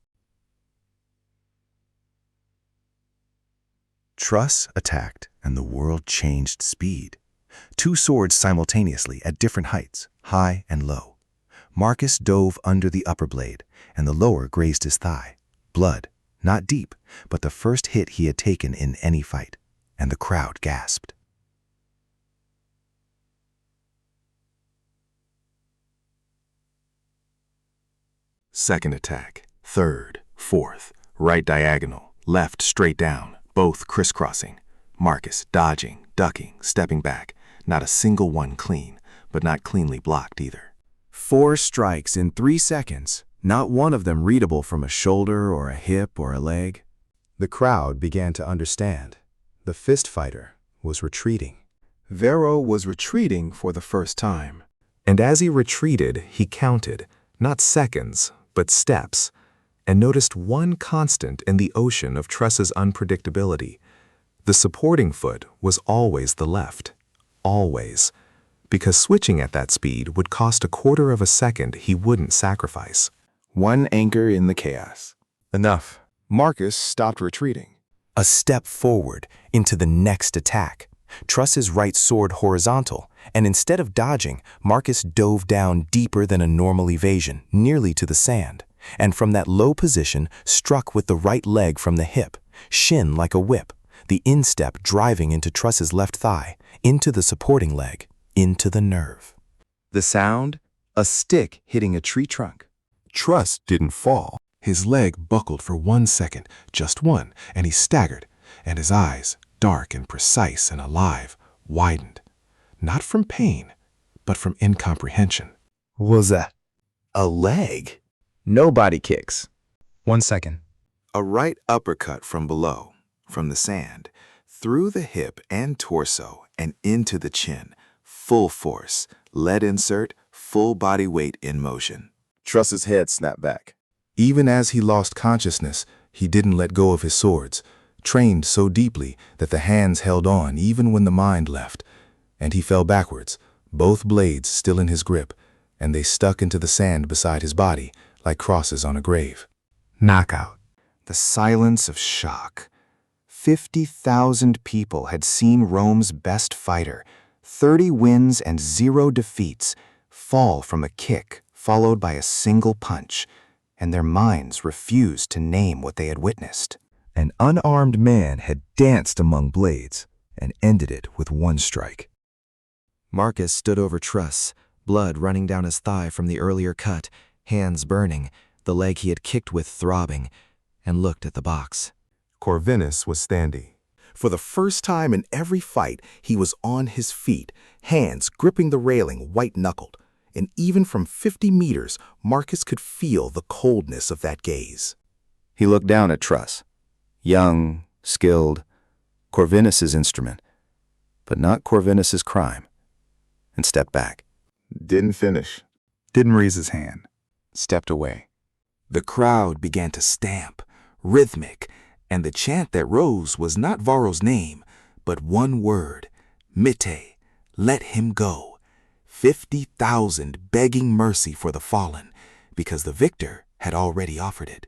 Drus attacked, and the world changed speed. 2 swords simultaneously at different heights, high and low. Marcus dove under the upper blade, and the lower grazed his thigh. Blood, not deep, but the first hit he had taken in any fight, and the crowd gasped. Second attack, third, fourth, right diagonal, left straight down, both crisscrossing. Marcus dodging, ducking, stepping back, not a single one clean, but not cleanly blocked either. 4 strikes in 3 seconds, not one of them readable from a shoulder or a hip or a leg. The crowd began to understand. The fist fighter was retreating. Vero was retreating for the first time. And as he retreated, he counted, not seconds, but steps, and noticed one constant in the ocean of Drus's unpredictability. The supporting foot was always the left. Always. Because switching at that speed would cost 1/4 of a second he wouldn't sacrifice. One anchor in the chaos. Enough. Marcus stopped retreating. A step forward into the next attack. Drus's right sword horizontal, and instead of dodging, Marcus dove down deeper than a normal evasion, nearly to the sand, and from that low position struck with the right leg from the hip, shin like a whip, the instep driving into Drus's left thigh, into the supporting leg, into the nerve. The sound? A stick hitting a tree trunk. Drus didn't fall. His leg buckled for 1 second, just one, and he staggered, and his eyes, dark and precise and alive, widened. Not from pain, but from incomprehension. What was that? A leg. No body kicks. 1 second. A right uppercut from below, from the sand, through the hip and torso and into the chin. Full force, lead insert, full body weight in motion. Drus's head snapped back. Even as he lost consciousness, he didn't let go of his swords, trained so deeply that the hands held on even when the mind left. And he fell backwards, both blades still in his grip, and they stuck into the sand beside his body like crosses on a grave. Knockout. The silence of shock. 50,000 people had seen Rome's best fighter, 30 wins and 0 defeats, fall from a kick followed by a single punch, and their minds refused to name what they had witnessed. An unarmed man had danced among blades and ended it with 1 strike. Marcus stood over Drus, blood running down his thigh from the earlier cut, hands burning, the leg he had kicked with throbbing, and looked at the box. Corvinus was standing. For the first time in every fight, he was on his feet, hands gripping the railing white-knuckled. And even from 50 meters, Marcus could feel the coldness of that gaze. He looked down at Drus. Young, skilled, Corvinus's instrument, but not Corvinus's crime, and stepped back. Didn't finish. Didn't raise his hand. Stepped away. The crowd began to stamp, rhythmic, and the chant that rose was not Varro's name, but one word, Mitte, let him go. 50,000 begging mercy for the fallen, because the victor had already offered it.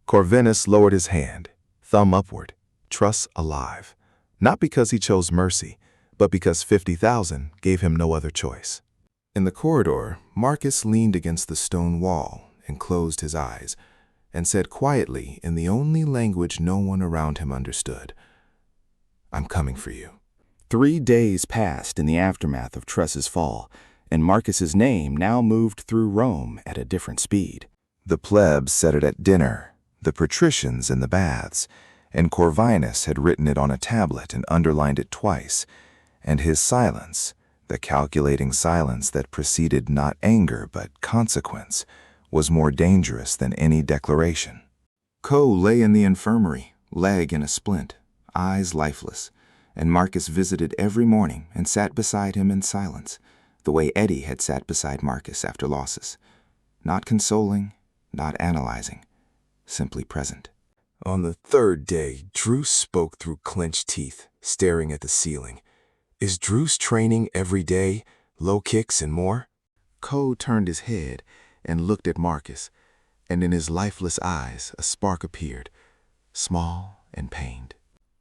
Corvinus lowered his hand, thumb upward, Drus alive, not because he chose mercy, but because 50,000 gave him no other choice. In the corridor, Marcus leaned against the stone wall and closed his eyes, and said quietly in the only language no one around him understood, "I'm coming for you." 3 days passed in the aftermath of Drus's fall, and Marcus's name now moved through Rome at a different speed. The plebs said it at dinner, the patricians in the baths, and Corvinus had written it on a tablet and underlined it twice, and his silence, the calculating silence that preceded not anger but consequence, was more dangerous than any declaration. Ko lay in the infirmary, leg in a splint, eyes lifeless, and Marcus visited every morning and sat beside him in silence, the way Eddie had sat beside Marcus after losses, not consoling, not analyzing, simply present. On the 3rd day, Drus spoke through clenched teeth, staring at the ceiling. "Is Drus training every day, low kicks and more?" Ko turned his head and looked at Marcus, and in his lifeless eyes a spark appeared, small and pained.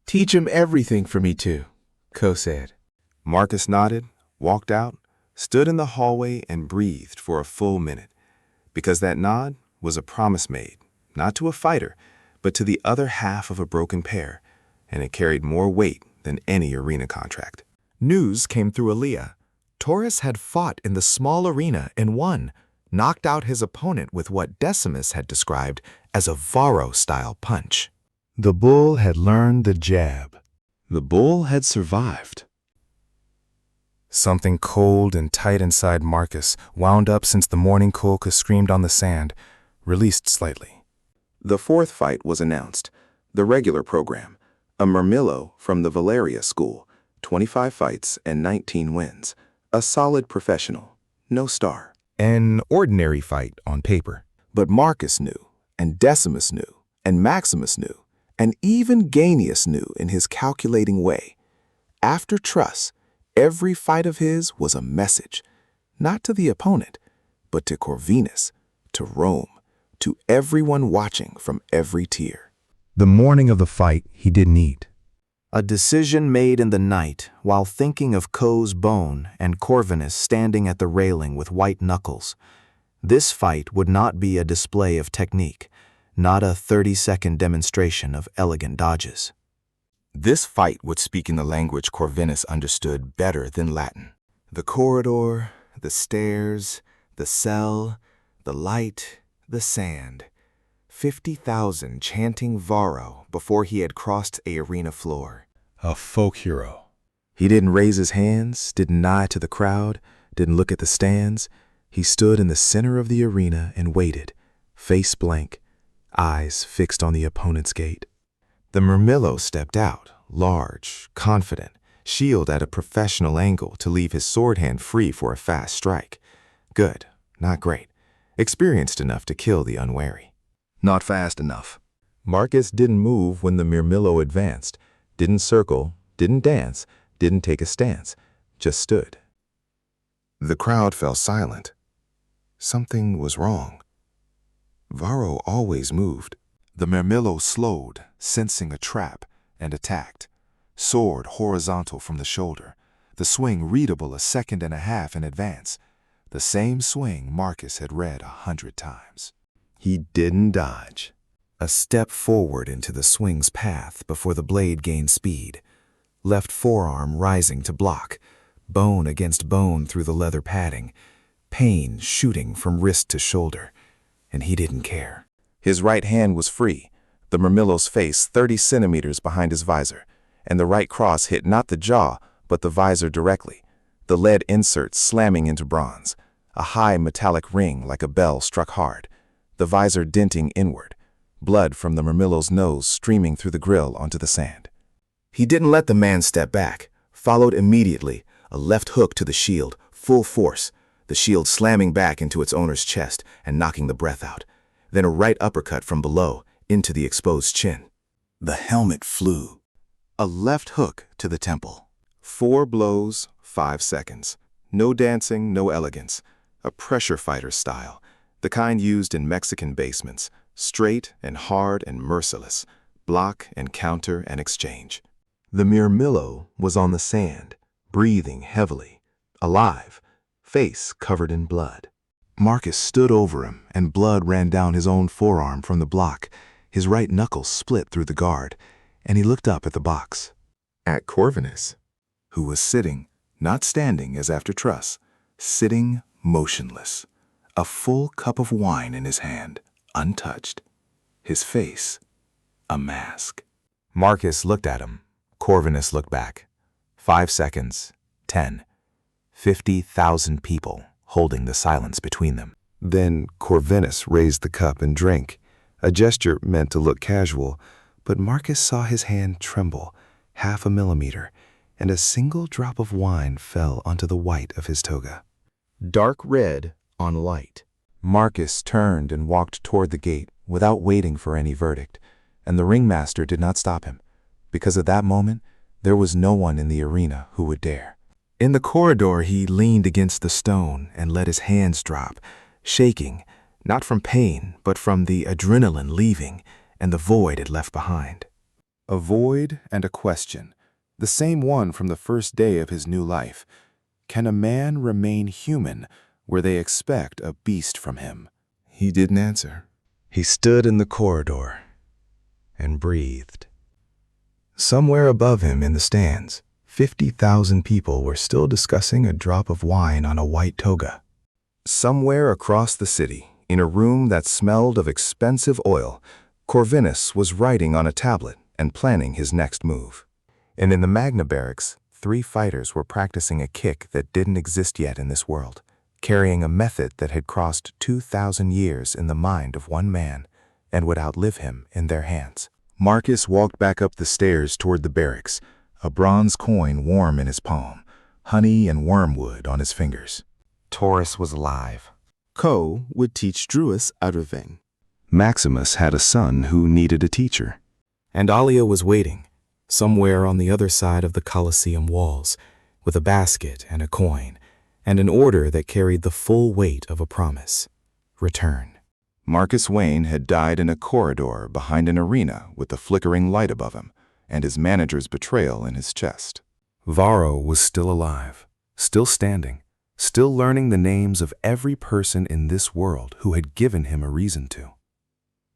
"Teach him everything for me too," Ko said. Marcus nodded, walked out, stood in the hallway and breathed for a full minute, because that nod was a promise made, not to a fighter, but to the other half of a broken pair, and it carried more weight than any arena contract. News came through Alia. Taurus had fought in the small arena and won, knocked out his opponent with what Decimus had described as a Varro-style punch. The bull had learned the jab. The bull had survived. Something cold and tight inside Marcus, wound up since the morning Kolka screamed on the sand, released slightly. The 4th fight was announced, the regular program, a Murmillo from the Valeria school, 25 fights and 19 wins, a solid professional, no star. An ordinary fight on paper. But Marcus knew, and Decimus knew, and Maximus knew, and even Ganius knew in his calculating way. After Drus, every fight of his was a message, not to the opponent, but to Corvinus, to Rome, to everyone watching from every tier. The morning of the fight, he didn't eat. A decision made in the night while thinking of Ko's bone and Corvinus standing at the railing with white knuckles. This fight would not be a display of technique, not a 30-second demonstration of elegant dodges. This fight would speak in the language Corvinus understood better than Latin. The corridor, the stairs, the cell, the light, the sand. 50,000 chanting Varro before he had crossed a arena floor. A folk hero. He didn't raise his hands, didn't nod to the crowd, didn't look at the stands. He stood in the center of the arena and waited, face blank, eyes fixed on the opponent's gate. The Murmillo stepped out, large, confident, shield at a professional angle to leave his sword hand free for a fast strike. Good, not great. Experienced enough to kill the unwary. Not fast enough. Marcus didn't move when the Murmillo advanced, didn't circle, didn't dance, didn't take a stance, just stood. The crowd fell silent. Something was wrong. Varro always moved. The Murmillo slowed, sensing a trap, and attacked. Sword horizontal from the shoulder, the swing readable a second and a half in advance. The same swing Marcus had read 100 times. He didn't dodge. A step forward into the swing's path before the blade gained speed. Left forearm rising to block, bone against bone through the leather padding, pain shooting from wrist to shoulder, and he didn't care. His right hand was free, the Murmillo's face 30 centimeters behind his visor, and the right cross hit not the jaw, but the visor directly, the lead insert slamming into bronze. A high metallic ring like a bell struck hard, the visor denting inward, blood from the Murmillo's nose streaming through the grill onto the sand. He didn't let the man step back, followed immediately, a left hook to the shield, full force, the shield slamming back into its owner's chest and knocking the breath out. Then a right uppercut from below into the exposed chin. The helmet flew. A left hook to the temple. 4 blows, 5 seconds. No dancing, no elegance. A pressure fighter style, the kind used in Mexican basements, straight and hard and merciless, block and counter and exchange. The Murmillo was on the sand, breathing heavily, alive, face covered in blood. Marcus stood over him, and blood ran down his own forearm from the block. His right knuckle split through the guard, and he looked up at the box. At Corvinus, who was sitting, not standing as after Drus, sitting motionless, a full cup of wine in his hand, untouched. His face, a mask. Marcus looked at him. Corvinus looked back. 5 seconds, 10, 50,000 people holding the silence between them. Then Corvinus raised the cup and drank, a gesture meant to look casual, but Marcus saw his hand tremble, 0.5 millimeter, and a single drop of wine fell onto the white of his toga. Dark red on light. Marcus turned and walked toward the gate without waiting for any verdict, and the ringmaster did not stop him, because at that moment there was no one in the arena who would dare. In the corridor he leaned against the stone and let his hands drop, shaking, not from pain, but from the adrenaline leaving and the void it left behind. A void and a question, the same one from the first day of his new life. Can a man remain human where they expect a beast from him? He didn't answer. He stood in the corridor and breathed. Somewhere above him in the stands, 50,000 people were still discussing a drop of wine on a white toga. Somewhere across the city, in a room that smelled of expensive oil, Corvinus was writing on a tablet and planning his next move. And in the Magna barracks, 3 fighters were practicing a kick that didn't exist yet in this world, carrying a method that had crossed 2,000 years in the mind of one man and would outlive him in their hands. Marcus walked back up the stairs toward the barracks, a bronze coin warm in his palm, honey and wormwood on his fingers. Taurus was alive. Ko would teach Drus everything. Maximus had a son who needed a teacher. And Alia was waiting, somewhere on the other side of the Colosseum walls, with a basket and a coin, and an order that carried the full weight of a promise. Return. Marcus Wayne had died in a corridor behind an arena with the flickering light above him, and his manager's betrayal in his chest. Varro was still alive, still standing, still learning the names of every person in this world who had given him a reason to.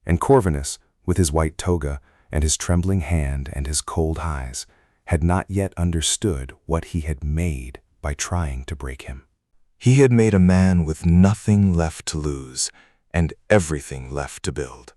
And Corvinus, with his white toga and his trembling hand and his cold eyes, had not yet understood what he had made by trying to break him. He had made a man with nothing left to lose and everything left to build.